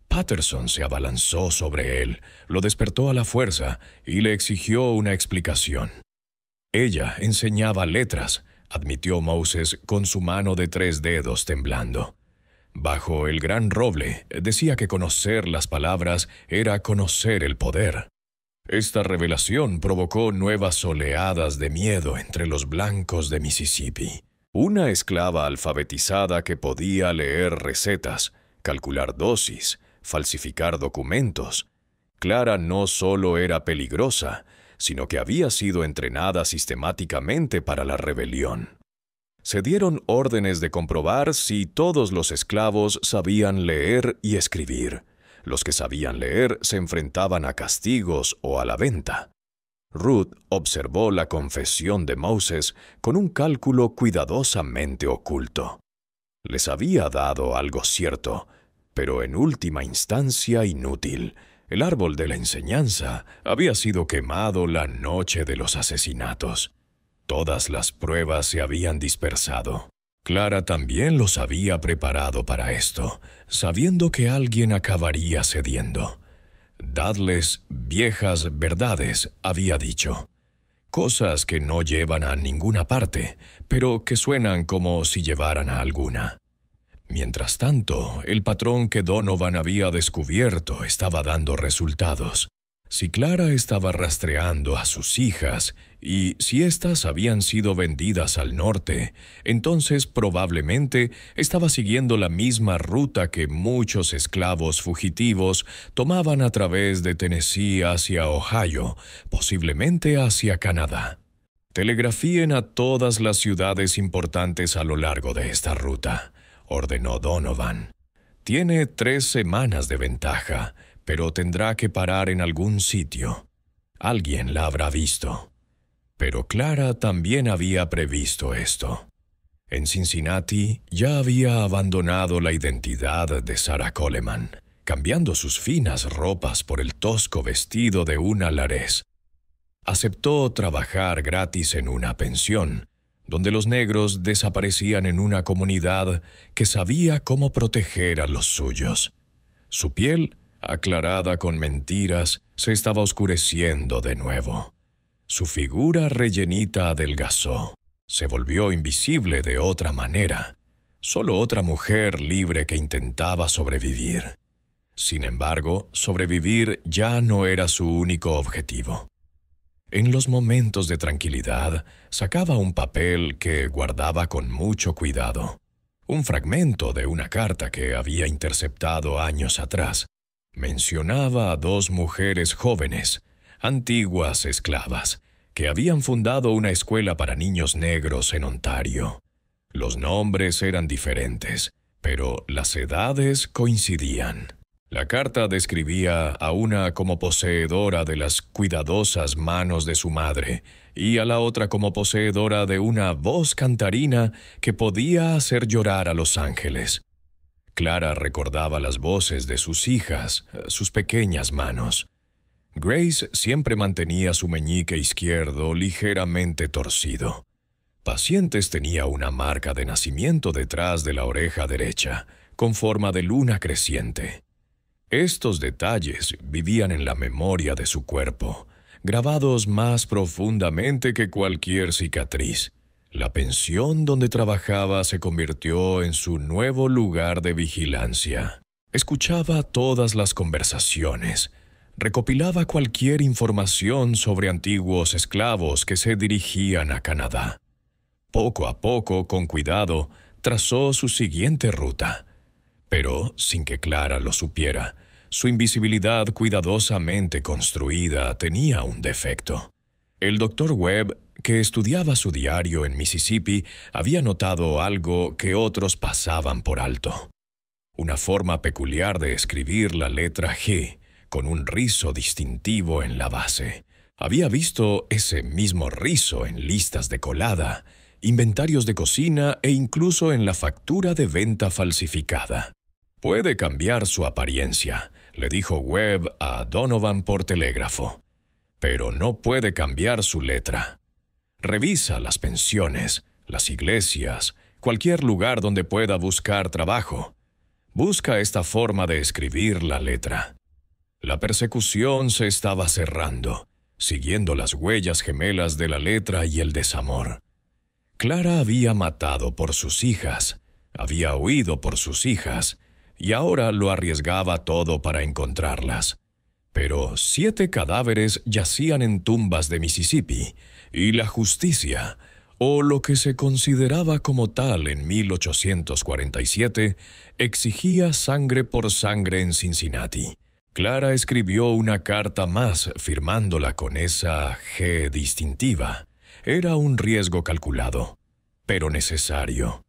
Patterson se abalanzó sobre él, lo despertó a la fuerza y le exigió una explicación. Ella enseñaba letras, admitió Moses con su mano de 3 dedos temblando. Bajo el gran roble, decía que conocer las palabras era conocer el poder. Esta revelación provocó nuevas oleadas de miedo entre los blancos de Mississippi. Una esclava alfabetizada que podía leer recetas, calcular dosis, falsificar documentos. Clara no solo era peligrosa, sino que había sido entrenada sistemáticamente para la rebelión. Se dieron órdenes de comprobar si todos los esclavos sabían leer y escribir. Los que sabían leer se enfrentaban a castigos o a la venta. Ruth observó la confesión de Moses con un cálculo cuidadosamente oculto. Les había dado algo cierto, pero en última instancia inútil. El árbol de la enseñanza había sido quemado la noche de los asesinatos. Todas las pruebas se habían dispersado. Clara también los había preparado para esto, sabiendo que alguien acabaría cediendo. Dadles viejas verdades, había dicho. Cosas que no llevan a ninguna parte, pero que suenan como si llevaran a alguna. Mientras tanto, el patrón que Donovan había descubierto estaba dando resultados. Si Clara estaba rastreando a sus hijas y si éstas habían sido vendidas al norte, entonces probablemente estaba siguiendo la misma ruta que muchos esclavos fugitivos tomaban a través de Tennessee hacia Ohio, posiblemente hacia Canadá. Telegrafíen a todas las ciudades importantes a lo largo de esta ruta, ordenó Donovan. Tiene 3 semanas de ventaja, pero tendrá que parar en algún sitio. Alguien la habrá visto. Pero Clara también había previsto esto. En Cincinnati ya había abandonado la identidad de Sarah Coleman, cambiando sus finas ropas por el tosco vestido de una Lares. Aceptó trabajar gratis en una pensión, donde los negros desaparecían en una comunidad que sabía cómo proteger a los suyos. Su piel, aclarada con mentiras, se estaba oscureciendo de nuevo. Su figura rellenita adelgazó. Se volvió invisible de otra manera. Solo otra mujer libre que intentaba sobrevivir. Sin embargo, sobrevivir ya no era su único objetivo. En los momentos de tranquilidad, sacaba un papel que guardaba con mucho cuidado. Un fragmento de una carta que había interceptado años atrás. Mencionaba a 2 mujeres jóvenes, antiguas esclavas, que habían fundado una escuela para niños negros en Ontario. Los nombres eran diferentes, pero las edades coincidían. La carta describía a una como poseedora de las cuidadosas manos de su madre y a la otra como poseedora de una voz cantarina que podía hacer llorar a los ángeles. Clara recordaba las voces de sus hijas, sus pequeñas manos. Grace siempre mantenía su meñique izquierdo ligeramente torcido. Pacientes tenía una marca de nacimiento detrás de la oreja derecha, con forma de luna creciente. Estos detalles vivían en la memoria de su cuerpo, grabados más profundamente que cualquier cicatriz. La pensión donde trabajaba se convirtió en su nuevo lugar de vigilancia. Escuchaba todas las conversaciones, recopilaba cualquier información sobre antiguos esclavos que se dirigían a Canadá. Poco a poco, con cuidado, trazó su siguiente ruta. Pero, sin que Clara lo supiera, su invisibilidad cuidadosamente construida tenía un defecto. El Dr. Webb, que estudiaba su diario en Mississippi, había notado algo que otros pasaban por alto. Una forma peculiar de escribir la letra G, con un rizo distintivo en la base. Había visto ese mismo rizo en listas de colada, inventarios de cocina e incluso en la factura de venta falsificada. «Puede cambiar su apariencia», le dijo Webb a Donovan por telégrafo, «pero no puede cambiar su letra. Revisa las pensiones, las iglesias, cualquier lugar donde pueda buscar trabajo. Busca esta forma de escribir la letra». La persecución se estaba cerrando, siguiendo las huellas gemelas de la letra y el desamor. Clara había matado por sus hijas, había huido por sus hijas, y ahora lo arriesgaba todo para encontrarlas. Pero 7 cadáveres yacían en tumbas de Mississippi, y la justicia, o lo que se consideraba como tal en 1847, exigía sangre por sangre en Cincinnati. Clara escribió una carta más firmándola con esa G distintiva. Era un riesgo calculado, pero necesario.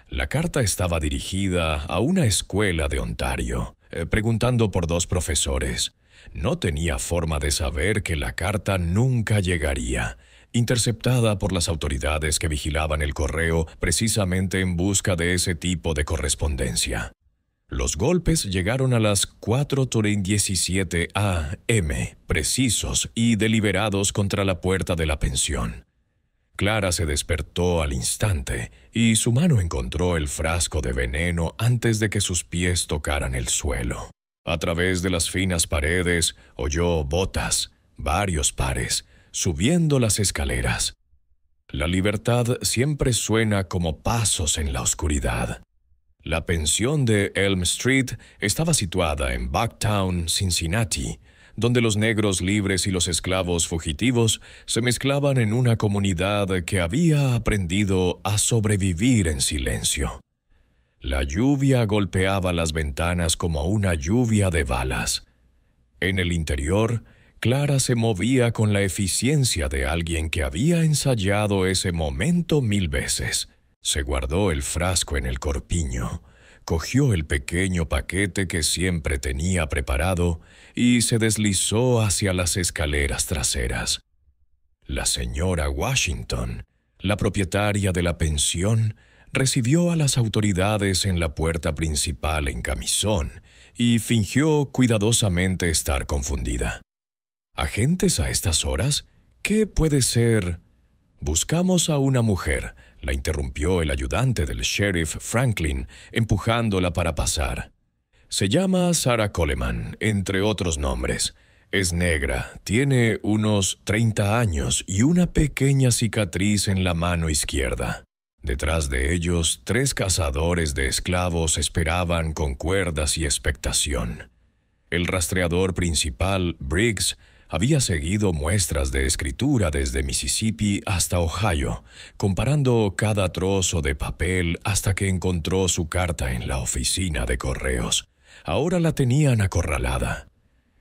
La carta estaba dirigida a una escuela de Ontario, preguntando por 2 profesores. No tenía forma de saber que la carta nunca llegaría, interceptada por las autoridades que vigilaban el correo precisamente en busca de ese tipo de correspondencia. Los golpes llegaron a las 4:17 a.m., precisos y deliberados contra la puerta de la pensión. Clara se despertó al instante y su mano encontró el frasco de veneno antes de que sus pies tocaran el suelo. A través de las finas paredes oyó botas, varios pares, subiendo las escaleras. La libertad siempre suena como pasos en la oscuridad. La pensión de Elm Street estaba situada en Bucktown, Cincinnati, donde los negros libres y los esclavos fugitivos se mezclaban en una comunidad que había aprendido a sobrevivir en silencio. La lluvia golpeaba las ventanas como una lluvia de balas. En el interior, Clara se movía con la eficiencia de alguien que había ensayado ese momento 1000 veces. Se guardó el frasco en el corpiño, cogió el pequeño paquete que siempre tenía preparado y se deslizó hacia las escaleras traseras. La señora Washington, la propietaria de la pensión, recibió a las autoridades en la puerta principal en camisón y fingió cuidadosamente estar confundida. ¿Agentes a estas horas? ¿Qué puede ser? Buscamos a una mujer, la interrumpió el ayudante del sheriff Franklin, empujándola para pasar. Se llama Sarah Coleman, entre otros nombres. Es negra, tiene unos 30 años y una pequeña cicatriz en la mano izquierda. Detrás de ellos, 3 cazadores de esclavos esperaban con cuerdas y expectación. El rastreador principal, Briggs, había seguido muestras de escritura desde Mississippi hasta Ohio, comparando cada trozo de papel hasta que encontró su carta en la oficina de correos. Ahora la tenían acorralada.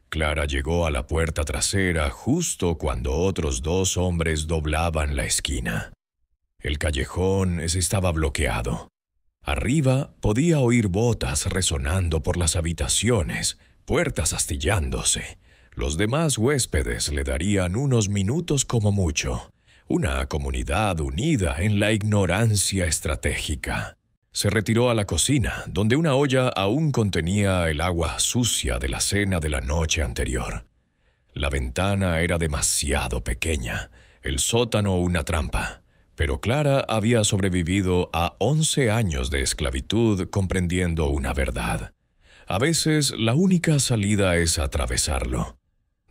Clara llegó a la puerta trasera justo cuando otros 2 hombres doblaban la esquina. El callejón estaba bloqueado. Arriba podía oír botas resonando por las habitaciones, puertas astillándose. Los demás huéspedes le darían unos minutos como mucho. Una comunidad unida en la ignorancia estratégica. Se retiró a la cocina, donde una olla aún contenía el agua sucia de la cena de la noche anterior. La ventana era demasiado pequeña, el sótano una trampa. Pero Clara había sobrevivido a 11 años de esclavitud comprendiendo una verdad. A veces la única salida es atravesarlo.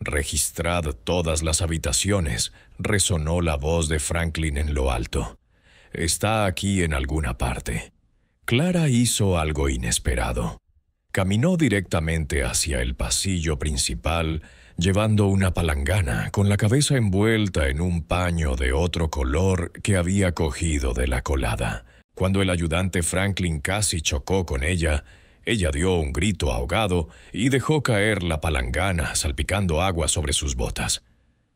«Registrad todas las habitaciones», resonó la voz de Franklin en lo alto. «Está aquí en alguna parte». Clara hizo algo inesperado. Caminó directamente hacia el pasillo principal, llevando una palangana con la cabeza envuelta en un paño de otro color que había cogido de la colada. Cuando el ayudante Franklin casi chocó con ella dio un grito ahogado y dejó caer la palangana salpicando agua sobre sus botas.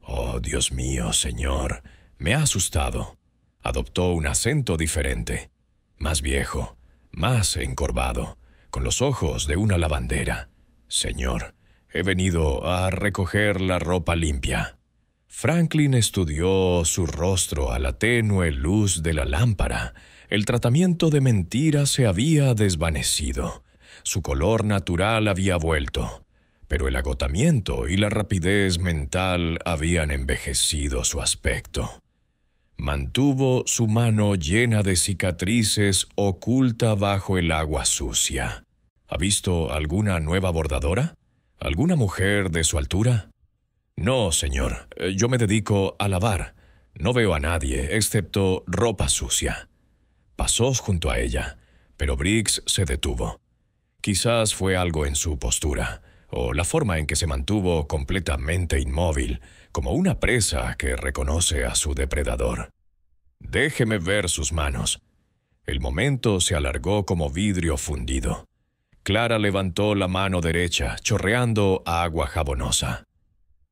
«Oh, Dios mío, señor, me ha asustado». Adoptó un acento diferente, más viejo, más encorvado, con los ojos de una lavandera. «Señor, he venido a recoger la ropa limpia». Franklin estudió su rostro a la tenue luz de la lámpara. El tratamiento de mentira se había desvanecido. Su color natural había vuelto, pero el agotamiento y la rapidez mental habían envejecido su aspecto. Mantuvo su mano llena de cicatrices oculta bajo el agua sucia. ¿Ha visto alguna nueva bordadora? ¿Alguna mujer de su altura? No, señor. Yo me dedico a lavar. No veo a nadie, excepto ropa sucia. Pasó junto a ella, pero Briggs se detuvo. Quizás fue algo en su postura, o la forma en que se mantuvo completamente inmóvil, como una presa que reconoce a su depredador. «Déjeme ver sus manos». El momento se alargó como vidrio fundido. Clara levantó la mano derecha, chorreando agua jabonosa.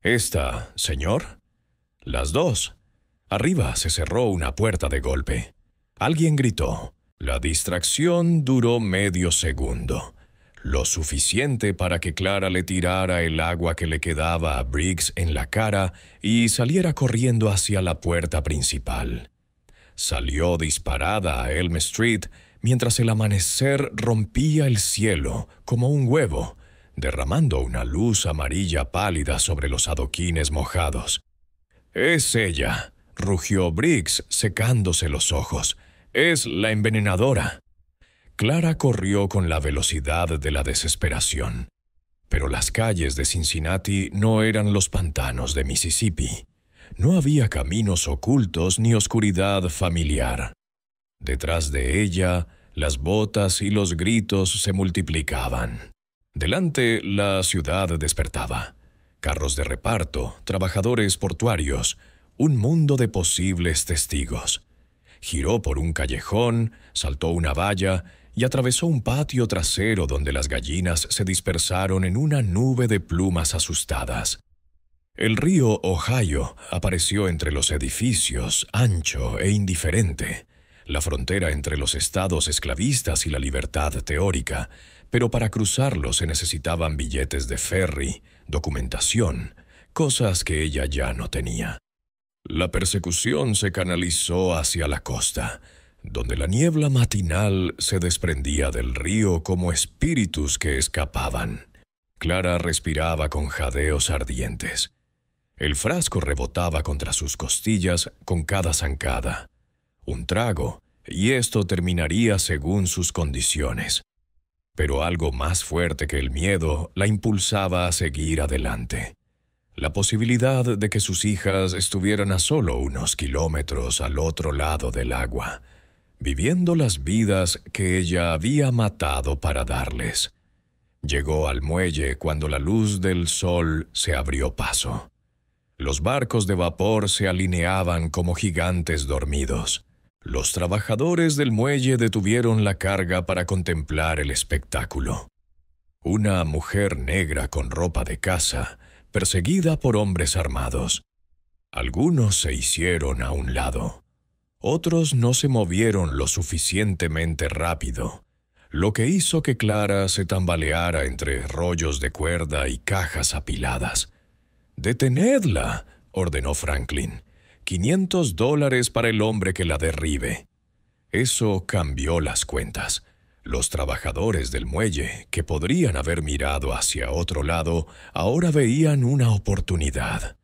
«¿Esta, señor?» «Las 2». Arriba se cerró una puerta de golpe. Alguien gritó. La distracción duró medio segundo. lo suficiente para que Clara le tirara el agua que le quedaba a Briggs en la cara y saliera corriendo hacia la puerta principal. Salió disparada a Elm Street mientras el amanecer rompía el cielo como un huevo, derramando una luz amarilla pálida sobre los adoquines mojados. «Es ella», rugió Briggs, secándose los ojos. «Es la envenenadora». Clara corrió con la velocidad de la desesperación. Pero las calles de Cincinnati no eran los pantanos de Mississippi. No había caminos ocultos ni oscuridad familiar. Detrás de ella, las botas y los gritos se multiplicaban. Delante, la ciudad despertaba. Carros de reparto, trabajadores portuarios, un mundo de posibles testigos. Giró por un callejón, saltó una valla y atravesó un patio trasero donde las gallinas se dispersaron en una nube de plumas asustadas. El río Ohio apareció entre los edificios, ancho e indiferente, la frontera entre los estados esclavistas y la libertad teórica, pero para cruzarlo se necesitaban billetes de ferry, documentación, cosas que ella ya no tenía. La persecución se canalizó hacia la costa, donde la niebla matinal se desprendía del río como espíritus que escapaban. Clara respiraba con jadeos ardientes. El frasco rebotaba contra sus costillas con cada zancada. Un trago, y esto terminaría según sus condiciones. Pero algo más fuerte que el miedo la impulsaba a seguir adelante. La posibilidad de que sus hijas estuvieran a solo unos kilómetros al otro lado del agua, viviendo las vidas que ella había matado para darles. Llegó al muelle cuando la luz del sol se abrió paso. Los barcos de vapor se alineaban como gigantes dormidos. Los trabajadores del muelle detuvieron la carga para contemplar el espectáculo. Una mujer negra con ropa de caza, perseguida por hombres armados. Algunos se hicieron a un lado. Otros no se movieron lo suficientemente rápido, lo que hizo que Clara se tambaleara entre rollos de cuerda y cajas apiladas. «¡Detenedla!», ordenó Franklin. $500 para el hombre que la derribe. Eso cambió las cuentas. Los trabajadores del muelle, que podrían haber mirado hacia otro lado, ahora veían una oportunidad.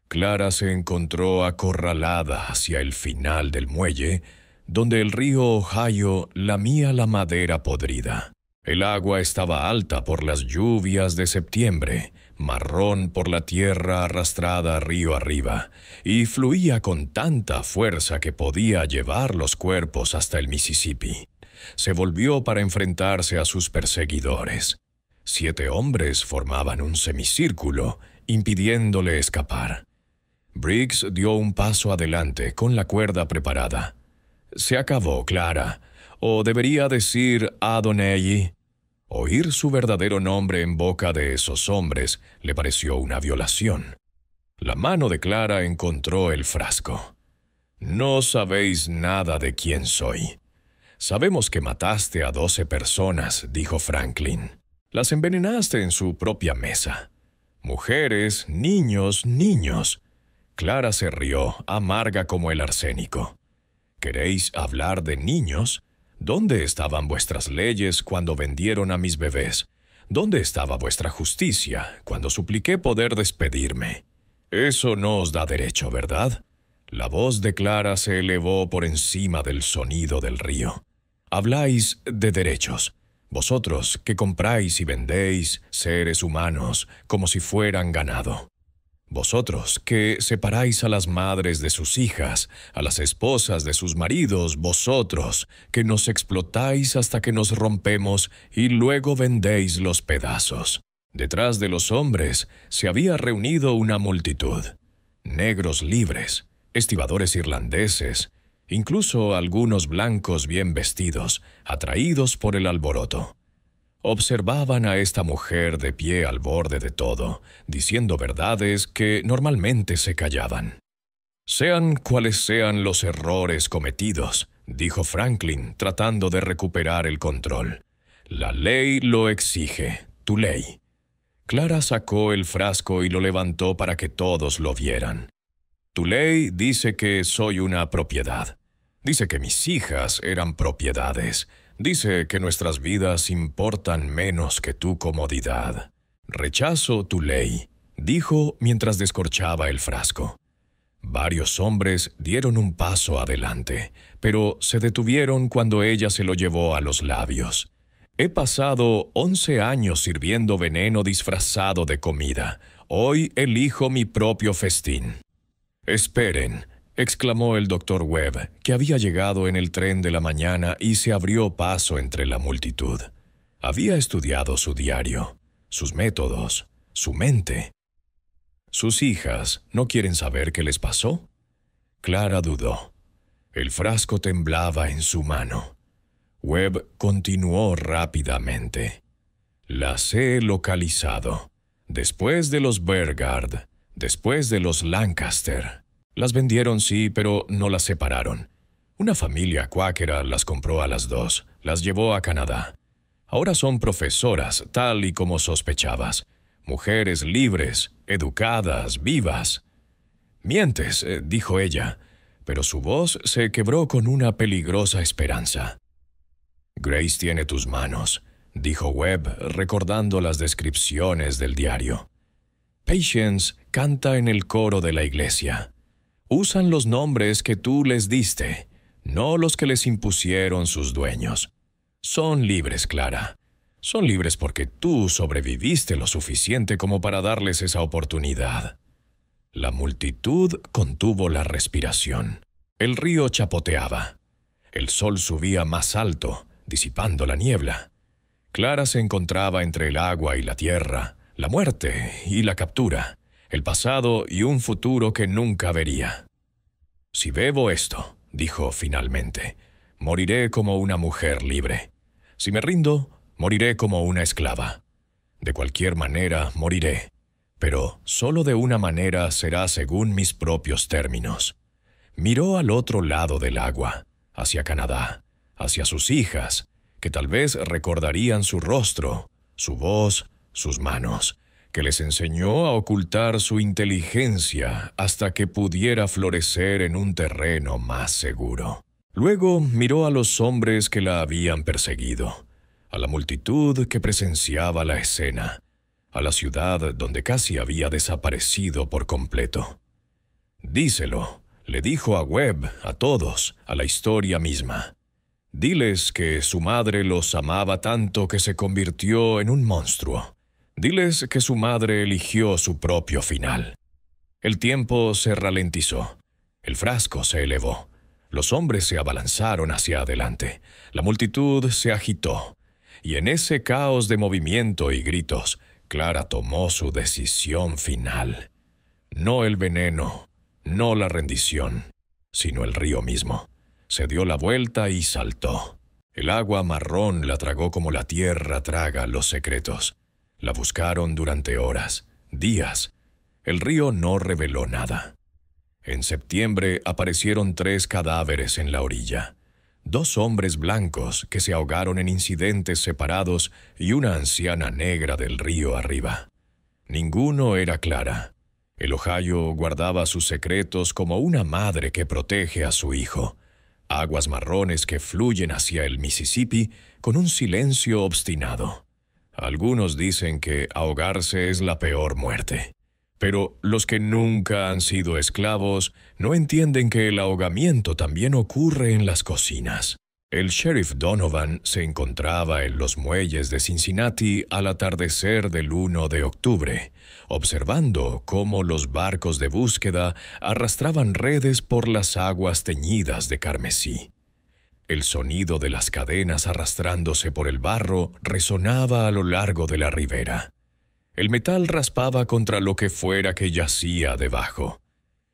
Clara se encontró acorralada hacia el final del muelle, donde el río Ohio lamía la madera podrida. El agua estaba alta por las lluvias de septiembre, marrón por la tierra arrastrada río arriba, y fluía con tanta fuerza que podía llevar los cuerpos hasta el Mississippi. Se volvió para enfrentarse a sus perseguidores. 7 hombres formaban un semicírculo, impidiéndole escapar. Briggs dio un paso adelante con la cuerda preparada. «Se acabó, Clara», o debería decir Adonai. Oír su verdadero nombre en boca de esos hombres le pareció una violación. La mano de Clara encontró el frasco. «No sabéis nada de quién soy». «Sabemos que mataste a 12 personas», dijo Franklin. «Las envenenaste en su propia mesa. Mujeres, niños, niños». Clara se rió, amarga como el arsénico. «¿Queréis hablar de niños? ¿Dónde estaban vuestras leyes cuando vendieron a mis bebés? ¿Dónde estaba vuestra justicia cuando supliqué poder despedirme? Eso no os da derecho, ¿verdad?» La voz de Clara se elevó por encima del sonido del río. «Habláis de derechos. Vosotros que compráis y vendéis seres humanos como si fueran ganado. Vosotros que separáis a las madres de sus hijas, a las esposas de sus maridos, vosotros que nos explotáis hasta que nos rompemos y luego vendéis los pedazos». Detrás de los hombres se había reunido una multitud. Negros libres, estibadores irlandeses, incluso algunos blancos bien vestidos, atraídos por el alboroto. Observaban a esta mujer de pie al borde de todo, diciendo verdades que normalmente se callaban. «Sean cuales sean los errores cometidos», dijo Franklin, tratando de recuperar el control, La ley lo exige, tu ley. Clara sacó el frasco y lo levantó para que todos lo vieran. Tu ley dice que soy una propiedad. Dice que mis hijas eran propiedades. Dice que nuestras vidas importan menos que tu comodidad. Rechazo tu ley, dijo mientras descorchaba el frasco. Varios hombres dieron un paso adelante, pero se detuvieron cuando ella se lo llevó a los labios. He pasado 11 años sirviendo veneno disfrazado de comida. Hoy elijo mi propio festín. «Esperen», exclamó el Dr. Webb, que había llegado en el tren de la mañana y se abrió paso entre la multitud. Había estudiado su diario, sus métodos, su mente. ¿Sus hijas no quieren saber qué les pasó? Clara dudó. El frasco temblaba en su mano. Webb continuó rápidamente. Las he localizado. Después de los Bergard, después de los Lancaster. Las vendieron, sí, pero no las separaron. Una familia cuáquera las compró a las dos, las llevó a Canadá. Ahora son profesoras, tal y como sospechabas. Mujeres libres, educadas, vivas. «Mientes», dijo ella, pero su voz se quebró con una peligrosa esperanza. «Grace tiene tus manos», dijo Webb, recordando las descripciones del diario. «Patience canta en el coro de la iglesia. Usan los nombres que tú les diste, no los que les impusieron sus dueños. Son libres, Clara. Son libres porque tú sobreviviste lo suficiente como para darles esa oportunidad». La multitud contuvo la respiración. El río chapoteaba. El sol subía más alto, disipando la niebla. Clara se encontraba entre el agua y la tierra, la muerte y la captura, el pasado y un futuro que nunca vería. «Si bebo esto», dijo finalmente, «moriré como una mujer libre. Si me rindo, moriré como una esclava. De cualquier manera moriré, pero solo de una manera será según mis propios términos». Miró al otro lado del agua, hacia Canadá, hacia sus hijas, que tal vez recordarían su rostro, su voz, sus manos, que les enseñó a ocultar su inteligencia hasta que pudiera florecer en un terreno más seguro. Luego miró a los hombres que la habían perseguido, a la multitud que presenciaba la escena, a la ciudad donde casi había desaparecido por completo. «Díselo», le dijo a Webb, a todos, a la historia misma. «Diles que su madre los amaba tanto que se convirtió en un monstruo. Diles que su madre eligió su propio final». El tiempo se ralentizó. El frasco se elevó. Los hombres se abalanzaron hacia adelante. La multitud se agitó. Y en ese caos de movimiento y gritos, Clara tomó su decisión final. No el veneno, no la rendición, sino el río mismo. Se dio la vuelta y saltó. El agua marrón la tragó como la tierra traga los secretos. La buscaron durante horas, días. El río no reveló nada. En septiembre aparecieron 3 cadáveres en la orilla. 2 hombres blancos que se ahogaron en incidentes separados y una anciana negra del río arriba. Ninguno era Clara. El Ohio guardaba sus secretos como una madre que protege a su hijo. Aguas marrones que fluyen hacia el Mississippi con un silencio obstinado. Algunos dicen que ahogarse es la peor muerte. Pero los que nunca han sido esclavos no entienden que el ahogamiento también ocurre en las cocinas. El sheriff Donovan se encontraba en los muelles de Cincinnati al atardecer del 1 de octubre, observando cómo los barcos de búsqueda arrastraban redes por las aguas teñidas de carmesí. El sonido de las cadenas arrastrándose por el barro resonaba a lo largo de la ribera. El metal raspaba contra lo que fuera que yacía debajo.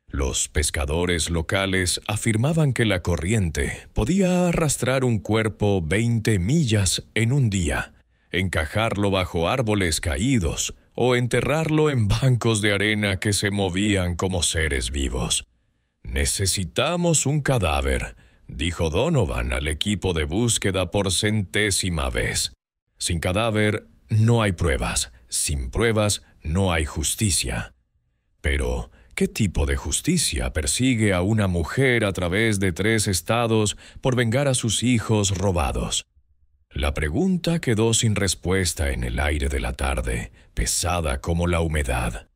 Los pescadores locales afirmaban que la corriente podía arrastrar un cuerpo 20 millas en un día, encajarlo bajo árboles caídos o enterrarlo en bancos de arena que se movían como seres vivos. «Necesitamos un cadáver», dijo Donovan al equipo de búsqueda por 100ª vez. Sin cadáver no hay pruebas, sin pruebas no hay justicia. Pero, ¿qué tipo de justicia persigue a una mujer a través de 3 estados por vengar a sus hijos robados? La pregunta quedó sin respuesta en el aire de la tarde, pesada como la humedad.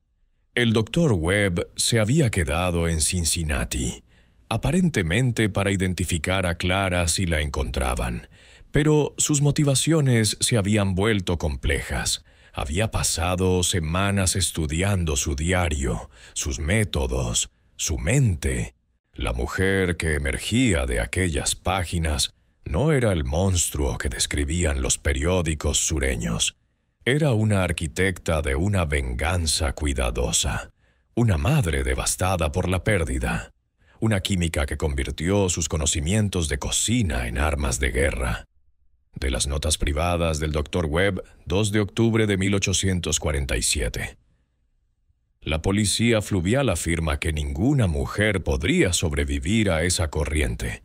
El doctor Webb se había quedado en Cincinnati, aparentemente para identificar a Clara si la encontraban, pero sus motivaciones se habían vuelto complejas. Había pasado semanas estudiando su diario, sus métodos, su mente. La mujer que emergía de aquellas páginas no era el monstruo que describían los periódicos sureños. Era una arquitecta de una venganza cuidadosa, una madre devastada por la pérdida, una química que convirtió sus conocimientos de cocina en armas de guerra. De las notas privadas del Dr. Webb, 2 de octubre de 1847. La policía fluvial afirma que ninguna mujer podría sobrevivir a esa corriente,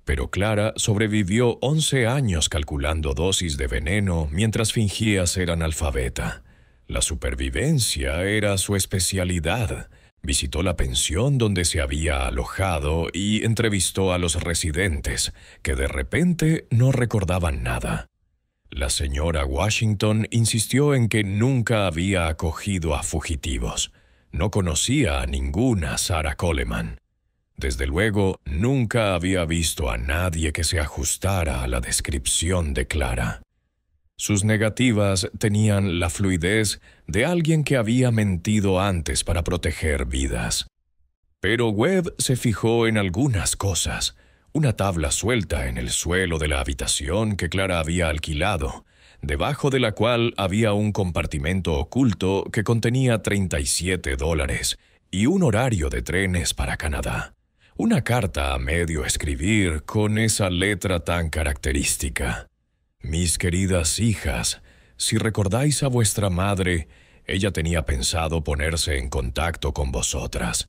pero Clara sobrevivió 11 años calculando dosis de veneno mientras fingía ser analfabeta. La supervivencia era su especialidad. Visitó la pensión donde se había alojado y entrevistó a los residentes, que de repente no recordaban nada. La señora Washington insistió en que nunca había acogido a fugitivos. No conocía a ninguna Sarah Coleman. Desde luego, nunca había visto a nadie que se ajustara a la descripción de Clara. Sus negativas tenían la fluidez de alguien que había mentido antes para proteger vidas. Pero Webb se fijó en algunas cosas. Una tabla suelta en el suelo de la habitación que Clara había alquilado, debajo de la cual había un compartimento oculto que contenía $37 y un horario de trenes para Canadá. Una carta a medio escribir con esa letra tan característica. Mis queridas hijas, si recordáis a vuestra madre, ella tenía pensado ponerse en contacto con vosotras.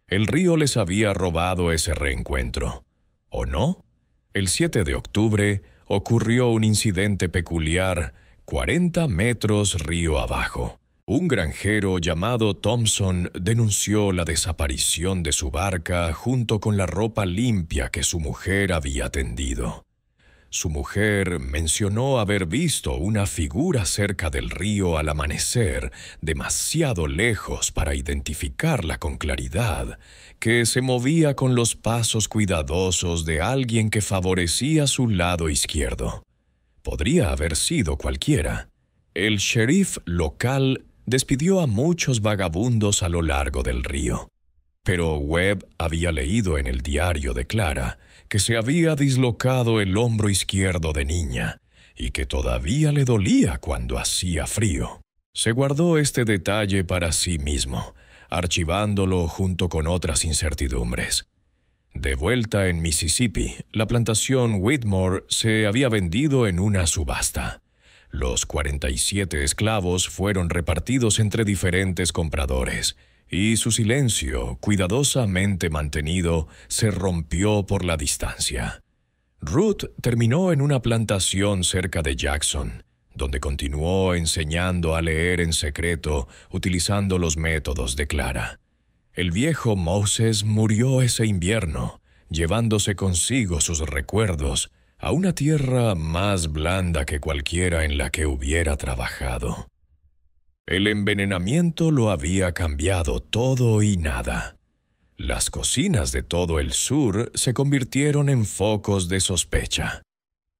El río les había robado ese reencuentro, ¿o no? El 7 de octubre ocurrió un incidente peculiar 40 metros río abajo. Un granjero llamado Thompson denunció la desaparición de su barca junto con la ropa limpia que su mujer había tendido. Su mujer mencionó haber visto una figura cerca del río al amanecer, demasiado lejos para identificarla con claridad, que se movía con los pasos cuidadosos de alguien que favorecía su lado izquierdo. Podría haber sido cualquiera. El sheriff local despidió a muchos vagabundos a lo largo del río. Pero Webb había leído en el diario de Clara que se había dislocado el hombro izquierdo de niña y que todavía le dolía cuando hacía frío. Se guardó este detalle para sí mismo, archivándolo junto con otras incertidumbres. De vuelta en Mississippi, la plantación Whitmore se había vendido en una subasta. Los 47 esclavos fueron repartidos entre diferentes compradores, y su silencio, cuidadosamente mantenido, se rompió por la distancia. Ruth terminó en una plantación cerca de Jackson, donde continuó enseñando a leer en secreto, utilizando los métodos de Clara. El viejo Moses murió ese invierno, llevándose consigo sus recuerdos a una tierra más blanda que cualquiera en la que hubiera trabajado. El envenenamiento lo había cambiado todo y nada. Las cocinas de todo el sur se convirtieron en focos de sospecha.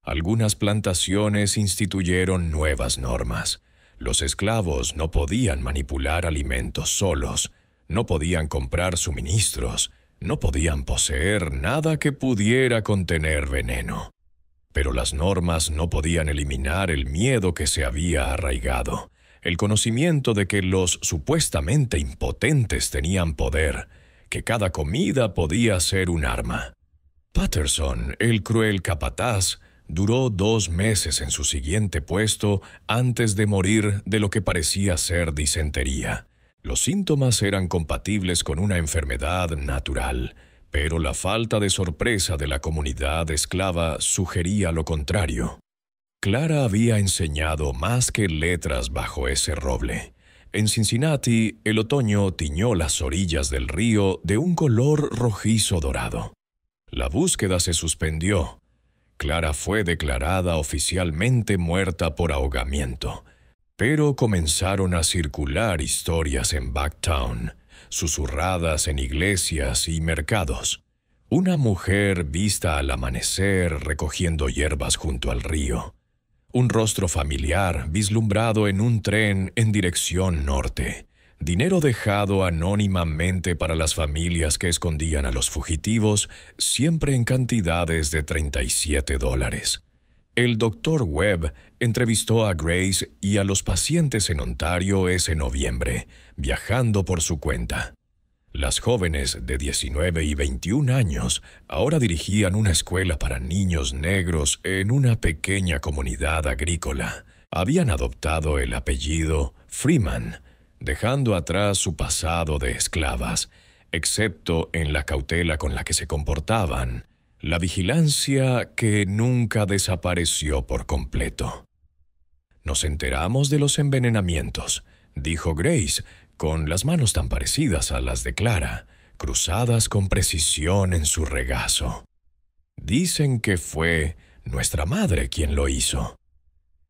Algunas plantaciones instituyeron nuevas normas. Los esclavos no podían manipular alimentos solos, no podían comprar suministros, no podían poseer nada que pudiera contener veneno. Pero las normas no podían eliminar el miedo que se había arraigado, el conocimiento de que los supuestamente impotentes tenían poder, que cada comida podía ser un arma. Patterson, el cruel capataz, duró 2 meses en su siguiente puesto antes de morir de lo que parecía ser disentería. Los síntomas eran compatibles con una enfermedad natural, pero la falta de sorpresa de la comunidad esclava sugería lo contrario. Clara había enseñado más que letras bajo ese roble. En Cincinnati, el otoño tiñó las orillas del río de un color rojizo dorado. La búsqueda se suspendió. Clara fue declarada oficialmente muerta por ahogamiento, pero comenzaron a circular historias en Bucktown, susurradas en iglesias y mercados. Una mujer vista al amanecer recogiendo hierbas junto al río. Un rostro familiar vislumbrado en un tren en dirección norte. Dinero dejado anónimamente para las familias que escondían a los fugitivos, siempre en cantidades de $37. El Dr. Webb entrevistó a Grace y a los pacientes en Ontario ese noviembre, viajando por su cuenta. Las jóvenes de 19 y 21 años ahora dirigían una escuela para niños negros en una pequeña comunidad agrícola. Habían adoptado el apellido Freeman, dejando atrás su pasado de esclavas, excepto en la cautela con la que se comportaban, la vigilancia que nunca desapareció por completo. «Nos enteramos de los envenenamientos», dijo Grace, con las manos tan parecidas a las de Clara, cruzadas con precisión en su regazo. «Dicen que fue nuestra madre quien lo hizo».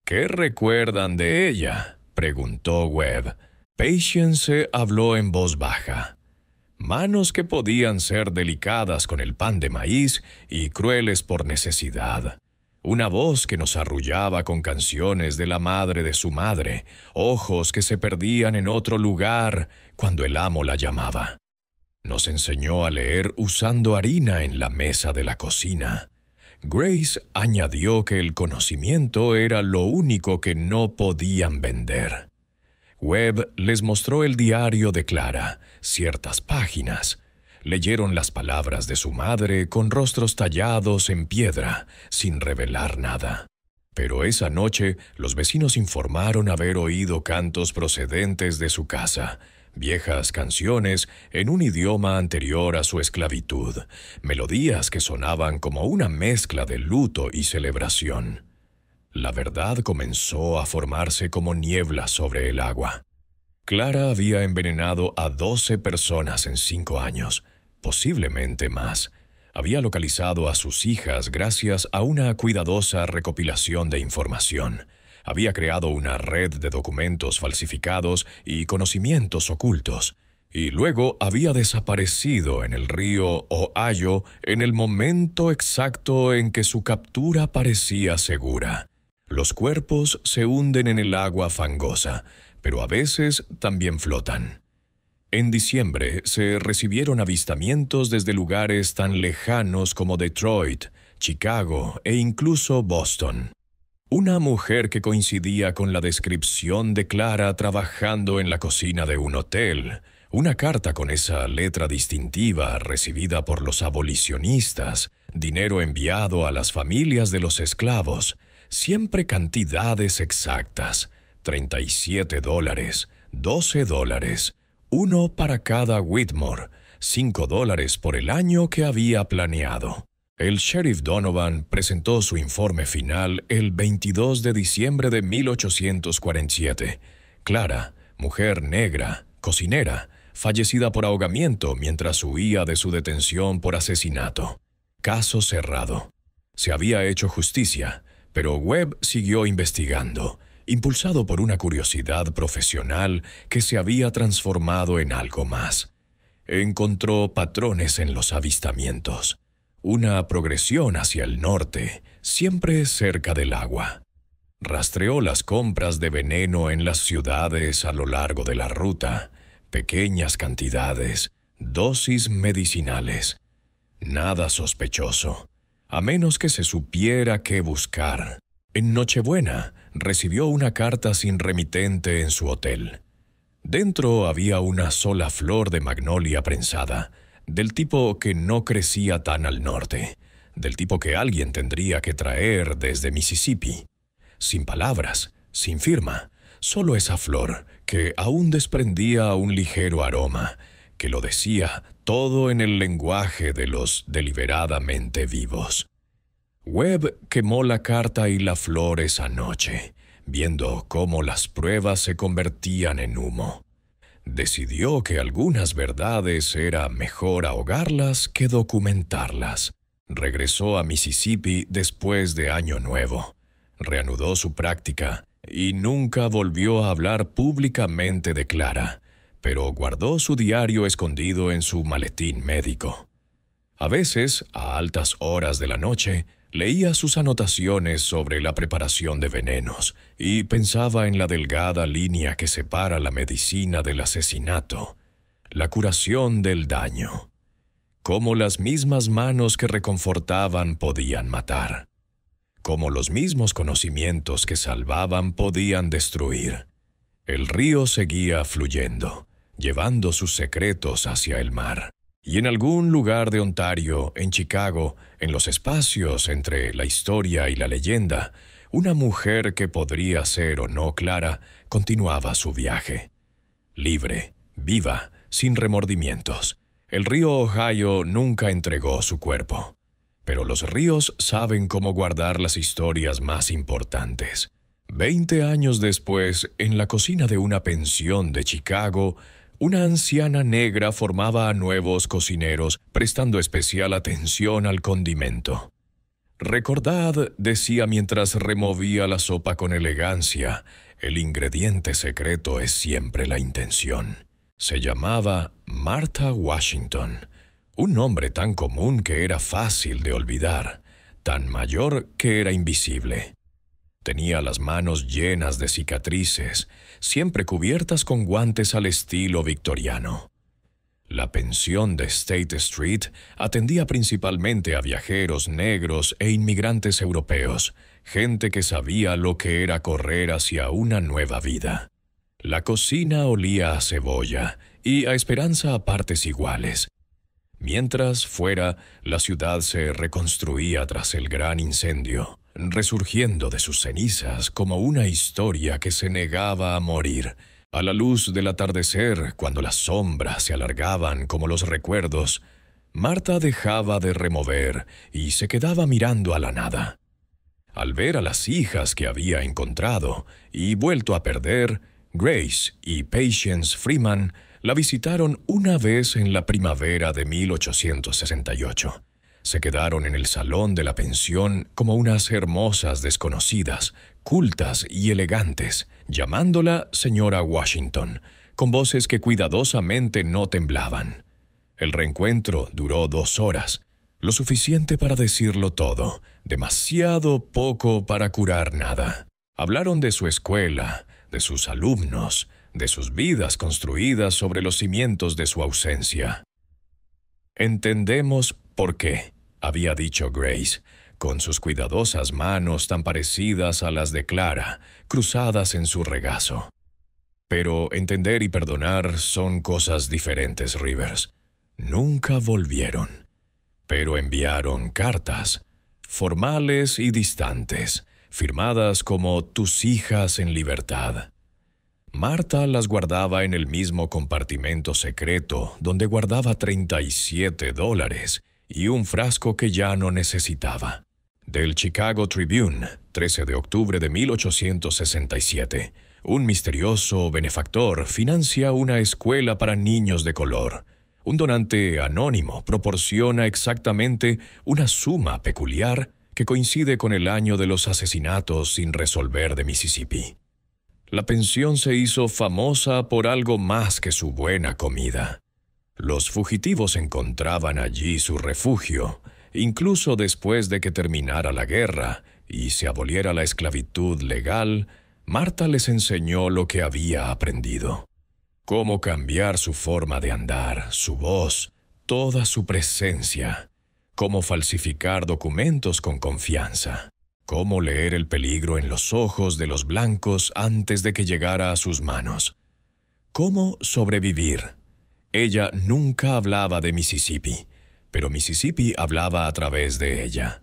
«¿Qué recuerdan de ella?», preguntó Webb. Patience habló en voz baja. «Manos que podían ser delicadas con el pan de maíz y crueles por necesidad. Una voz que nos arrullaba con canciones de la madre de su madre, ojos que se perdían en otro lugar cuando el amo la llamaba. Nos enseñó a leer usando harina en la mesa de la cocina». Grace añadió que el conocimiento era lo único que no podían vender. Webb les mostró el diario de Clara, ciertas páginas. Leyeron las palabras de su madre con rostros tallados en piedra, sin revelar nada. Pero esa noche los vecinos informaron haber oído cantos procedentes de su casa, viejas canciones en un idioma anterior a su esclavitud, melodías que sonaban como una mezcla de luto y celebración. La verdad comenzó a formarse como niebla sobre el agua. Clara había envenenado a 12 personas en 5 años, posiblemente más. Había localizado a sus hijas gracias a una cuidadosa recopilación de información. Había creado una red de documentos falsificados y conocimientos ocultos. Y luego había desaparecido en el río Ohio en el momento exacto en que su captura parecía segura. Los cuerpos se hunden en el agua fangosa, pero a veces también flotan. En diciembre se recibieron avistamientos desde lugares tan lejanos como Detroit, Chicago e incluso Boston. Una mujer que coincidía con la descripción de Clara trabajando en la cocina de un hotel, una carta con esa letra distintiva recibida por los abolicionistas, dinero enviado a las familias de los esclavos, siempre cantidades exactas, $37, $12, uno para cada Whitmore, $5 por el año que había planeado. El sheriff Donovan presentó su informe final el 22 de diciembre de 1847. Clara, mujer negra, cocinera, fallecida por ahogamiento mientras huía de su detención por asesinato. Caso cerrado. Se había hecho justicia, pero Webb siguió investigando, impulsado por una curiosidad profesional que se había transformado en algo más. Encontró patrones en los avistamientos. Una progresión hacia el norte, siempre cerca del agua. Rastreó las compras de veneno en las ciudades a lo largo de la ruta, pequeñas cantidades, dosis medicinales. Nada sospechoso, a menos que se supiera qué buscar. En Nochebuena recibió una carta sin remitente en su hotel. Dentro había una sola flor de magnolia prensada, del tipo que no crecía tan al norte, del tipo que alguien tendría que traer desde Mississippi. Sin palabras, sin firma, solo esa flor que aún desprendía un ligero aroma, que lo decía todo en el lenguaje de los deliberadamente vivos. Webb quemó la carta y la flor esa noche, viendo cómo las pruebas se convertían en humo. Decidió que algunas verdades era mejor ahogarlas que documentarlas. Regresó a Mississippi después de Año Nuevo. Reanudó su práctica y nunca volvió a hablar públicamente de Clara, pero guardó su diario escondido en su maletín médico. A veces, a altas horas de la noche, leía sus anotaciones sobre la preparación de venenos y pensaba en la delgada línea que separa la medicina del asesinato, la curación del daño, cómo las mismas manos que reconfortaban podían matar, cómo los mismos conocimientos que salvaban podían destruir. El río seguía fluyendo, llevando sus secretos hacia el mar. Y en algún lugar de Ontario, en Chicago, en los espacios entre la historia y la leyenda, una mujer que podría ser o no Clara continuaba su viaje. Libre, viva, sin remordimientos. El río Ohio nunca entregó su cuerpo. Pero los ríos saben cómo guardar las historias más importantes. 20 años después, en la cocina de una pensión de Chicago, una anciana negra formaba a nuevos cocineros, prestando especial atención al condimento. «Recordad», decía mientras removía la sopa con elegancia, «el ingrediente secreto es siempre la intención». Se llamaba Martha Washington, un nombre tan común que era fácil de olvidar, tan mayor que era invisible. Tenía las manos llenas de cicatrices, siempre cubiertas con guantes al estilo victoriano. La pensión de State Street atendía principalmente a viajeros negros e inmigrantes europeos, gente que sabía lo que era correr hacia una nueva vida. La cocina olía a cebolla y a esperanza a partes iguales. Mientras, fuera, la ciudad se reconstruía tras el gran incendio, resurgiendo de sus cenizas como una historia que se negaba a morir. A la luz del atardecer, cuando las sombras se alargaban como los recuerdos, Martha dejaba de remover y se quedaba mirando a la nada. Al ver a las hijas que había encontrado y vuelto a perder, Grace y Patience Freeman la visitaron una vez en la primavera de 1868. Se quedaron en el salón de la pensión como unas hermosas desconocidas, cultas y elegantes, llamándola señora Washington, con voces que cuidadosamente no temblaban. El reencuentro duró 2 horas, lo suficiente para decirlo todo, demasiado poco para curar nada. Hablaron de su escuela, de sus alumnos, de sus vidas construidas sobre los cimientos de su ausencia. «Entendemos por qué», había dicho Grace, con sus cuidadosas manos tan parecidas a las de Clara, cruzadas en su regazo. «Pero entender y perdonar son cosas diferentes, Rivers. Nunca volvieron, pero enviaron cartas, formales y distantes, firmadas como tus hijas en libertad». Martha las guardaba en el mismo compartimento secreto donde guardaba $37 y un frasco que ya no necesitaba. Del Chicago Tribune, 13 de octubre de 1867, un misterioso benefactor financia una escuela para niños de color. Un donante anónimo proporciona exactamente una suma peculiar que coincide con el año de los asesinatos sin resolver de Mississippi. La pensión se hizo famosa por algo más que su buena comida. Los fugitivos encontraban allí su refugio, incluso después de que terminara la guerra y se aboliera la esclavitud legal. Martha les enseñó lo que había aprendido: cómo cambiar su forma de andar, su voz, toda su presencia, cómo falsificar documentos con confianza, cómo leer el peligro en los ojos de los blancos antes de que llegara a sus manos, cómo sobrevivir. Ella nunca hablaba de Mississippi, pero Mississippi hablaba a través de ella.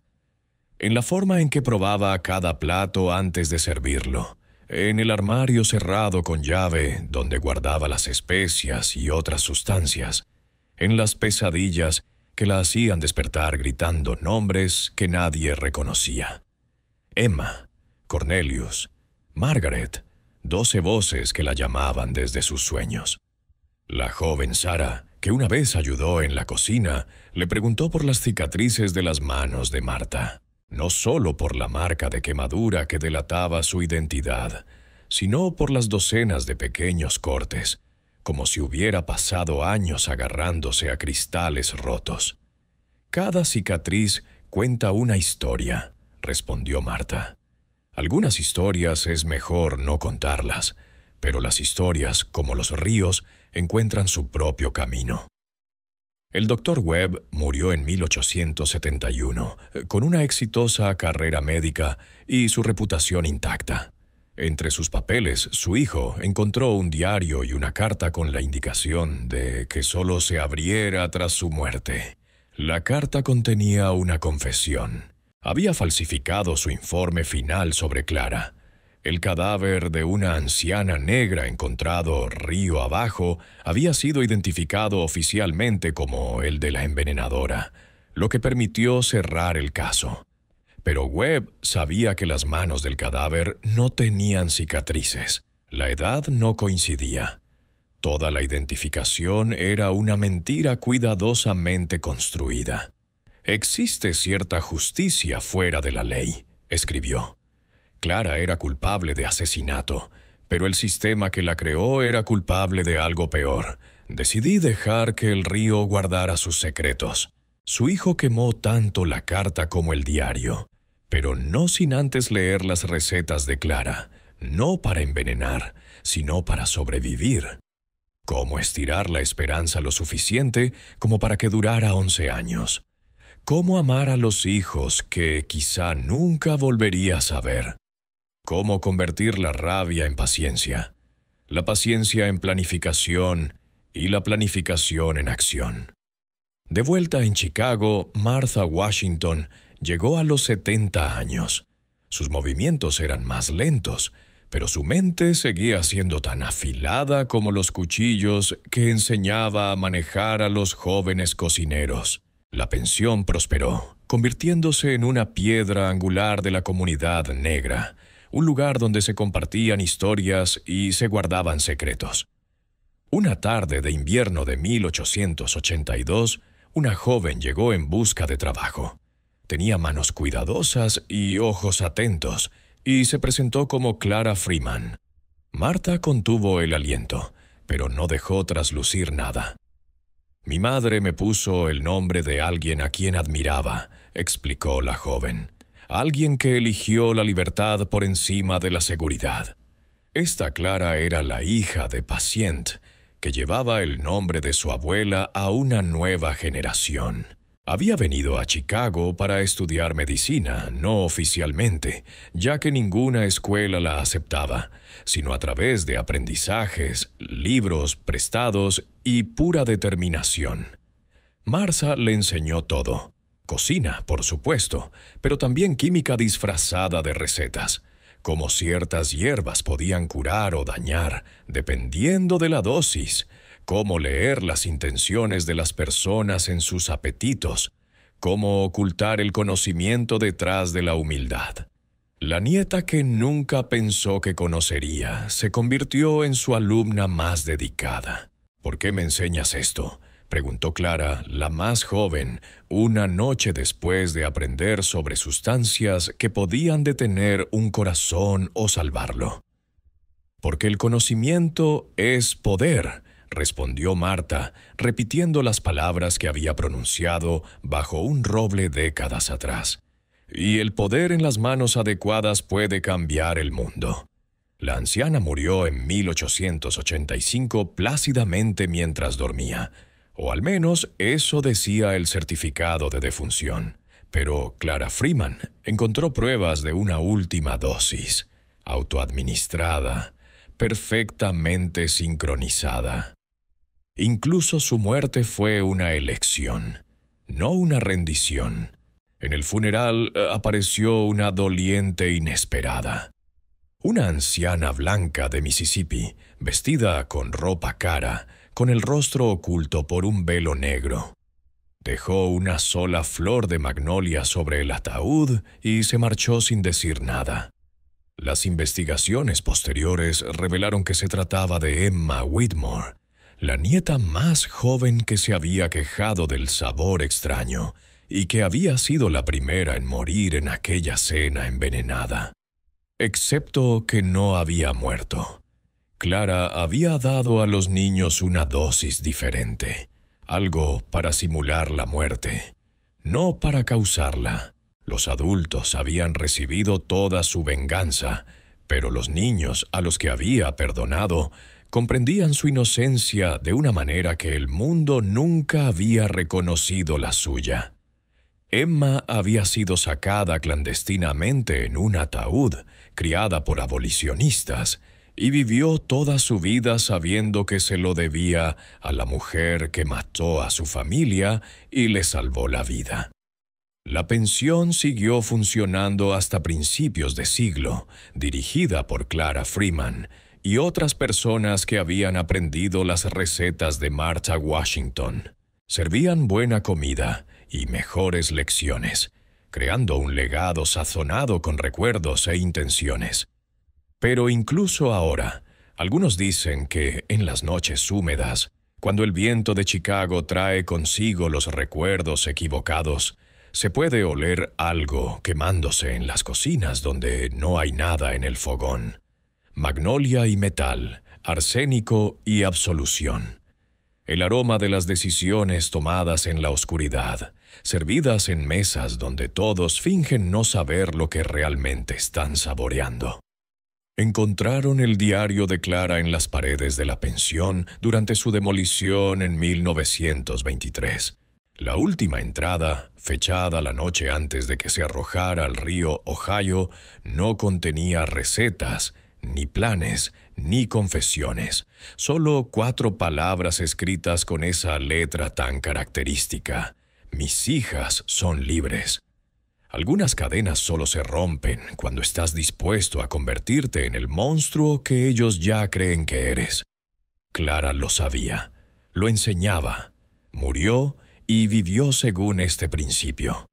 En la forma en que probaba cada plato antes de servirlo, en el armario cerrado con llave donde guardaba las especias y otras sustancias, en las pesadillas que la hacían despertar gritando nombres que nadie reconocía. Emma, Cornelius, Margaret, 12 voces que la llamaban desde sus sueños. La joven Sara, que una vez ayudó en la cocina, le preguntó por las cicatrices de las manos de Marta, no solo por la marca de quemadura que delataba su identidad, sino por las docenas de pequeños cortes, como si hubiera pasado años agarrándose a cristales rotos. «Cada cicatriz cuenta una historia», respondió Marta. «Algunas historias es mejor no contarlas, pero las historias, como los ríos, encuentran su propio camino». El Dr. Webb murió en 1871, con una exitosa carrera médica y su reputación intacta. Entre sus papeles, su hijo encontró un diario y una carta con la indicación de que solo se abriera tras su muerte. La carta contenía una confesión. Había falsificado su informe final sobre Clara. El cadáver de una anciana negra encontrado río abajo había sido identificado oficialmente como el de la envenenadora, lo que permitió cerrar el caso. Pero Webb sabía que las manos del cadáver no tenían cicatrices. La edad no coincidía. Toda la identificación era una mentira cuidadosamente construida. «Existe cierta justicia fuera de la ley», escribió. Clara era culpable de asesinato, pero el sistema que la creó era culpable de algo peor. Decidí dejar que el río guardara sus secretos. Su hijo quemó tanto la carta como el diario, pero no sin antes leer las recetas de Clara, no para envenenar, sino para sobrevivir. Cómo estirar la esperanza lo suficiente como para que durara 11 años. Cómo amar a los hijos que quizá nunca volverías a ver. Cómo convertir la rabia en paciencia, la paciencia en planificación y la planificación en acción. De vuelta en Chicago, Martha Washington llegó a los 70 años. Sus movimientos eran más lentos, pero su mente seguía siendo tan afilada como los cuchillos que enseñaba a manejar a los jóvenes cocineros. La pensión prosperó, convirtiéndose en una piedra angular de la comunidad negra, un lugar donde se compartían historias y se guardaban secretos. Una tarde de invierno de 1882, una joven llegó en busca de trabajo. Tenía manos cuidadosas y ojos atentos, y se presentó como Clara Freeman. Marta contuvo el aliento, pero no dejó traslucir nada. «Mi madre me puso el nombre de alguien a quien admiraba», explicó la joven. «Alguien que eligió la libertad por encima de la seguridad». Esta Clara era la hija de Patient, que llevaba el nombre de su abuela a una nueva generación. Había venido a Chicago para estudiar medicina, no oficialmente, ya que ninguna escuela la aceptaba, sino a través de aprendizajes, libros prestados y pura determinación. Martha le enseñó todo. Cocina, por supuesto, pero también química disfrazada de recetas, cómo ciertas hierbas podían curar o dañar, dependiendo de la dosis, cómo leer las intenciones de las personas en sus apetitos, cómo ocultar el conocimiento detrás de la humildad. La nieta que nunca pensó que conocería se convirtió en su alumna más dedicada. «¿Por qué me enseñas esto?», preguntó Clara, la más joven, una noche después de aprender sobre sustancias que podían detener un corazón o salvarlo. «Porque el conocimiento es poder», respondió Marta, repitiendo las palabras que había pronunciado bajo un roble décadas atrás. «Y el poder en las manos adecuadas puede cambiar el mundo». La anciana murió en 1885 plácidamente mientras dormía, o al menos eso decía el certificado de defunción. Pero Clara Freeman encontró pruebas de una última dosis, autoadministrada, perfectamente sincronizada. Incluso su muerte fue una elección, no una rendición. En el funeral apareció una doliente inesperada. Una anciana blanca de Mississippi, vestida con ropa cara, con el rostro oculto por un velo negro. Dejó una sola flor de magnolia sobre el ataúd y se marchó sin decir nada. Las investigaciones posteriores revelaron que se trataba de Emma Whitmore, la nieta más joven que se había quejado del sabor extraño y que había sido la primera en morir en aquella cena envenenada. Excepto que no había muerto. Clara había dado a los niños una dosis diferente, algo para simular la muerte, no para causarla. Los adultos habían recibido toda su venganza, pero los niños, a los que había perdonado, comprendían su inocencia de una manera que el mundo nunca había reconocido la suya. Emma había sido sacada clandestinamente en un ataúd, criada por abolicionistas, y vivió toda su vida sabiendo que se lo debía a la mujer que mató a su familia y le salvó la vida. La pensión siguió funcionando hasta principios de siglo, dirigida por Clara Freeman y otras personas que habían aprendido las recetas de Martha Washington. Servían buena comida y mejores lecciones, creando un legado sazonado con recuerdos e intenciones. Pero incluso ahora, algunos dicen que en las noches húmedas, cuando el viento de Chicago trae consigo los recuerdos equivocados, se puede oler algo quemándose en las cocinas donde no hay nada en el fogón. Magnolia y metal, arsénico y absolución. El aroma de las decisiones tomadas en la oscuridad, servidas en mesas donde todos fingen no saber lo que realmente están saboreando. Encontraron el diario de Clara en las paredes de la pensión durante su demolición en 1923. La última entrada, fechada la noche antes de que se arrojara al río Ohio, no contenía recetas, ni planes, ni confesiones, solo 4 palabras escritas con esa letra tan característica: mis hijas son libres. Algunas cadenas solo se rompen cuando estás dispuesto a convertirte en el monstruo que ellos ya creen que eres. Clara lo sabía, lo enseñaba, murió y vivió según este principio.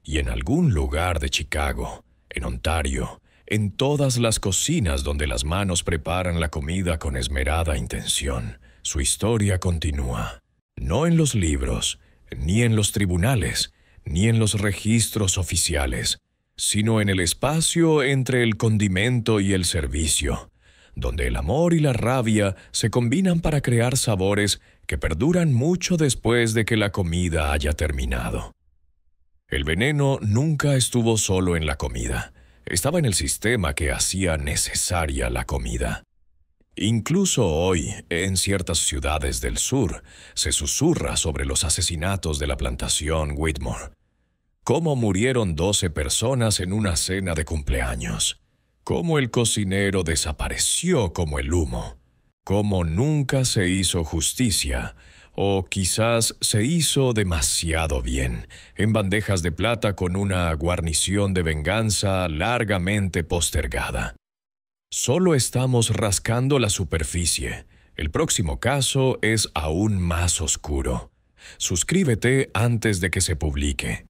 Y en algún lugar de Chicago, en Ontario, en todas las cocinas donde las manos preparan la comida con esmerada intención, su historia continúa. No en los libros, ni en los tribunales, ni en los registros oficiales, sino en el espacio entre el condimento y el servicio, donde el amor y la rabia se combinan para crear sabores que perduran mucho después de que la comida haya terminado. El veneno nunca estuvo solo en la comida, estaba en el sistema que hacía necesaria la comida. Incluso hoy, en ciertas ciudades del sur, se susurra sobre los asesinatos de la plantación Whitmore. Cómo murieron 12 personas en una cena de cumpleaños. Cómo el cocinero desapareció como el humo. Cómo nunca se hizo justicia, o quizás se hizo demasiado bien, en bandejas de plata con una guarnición de venganza largamente postergada. Solo estamos rascando la superficie. El próximo caso es aún más oscuro. Suscríbete antes de que se publique.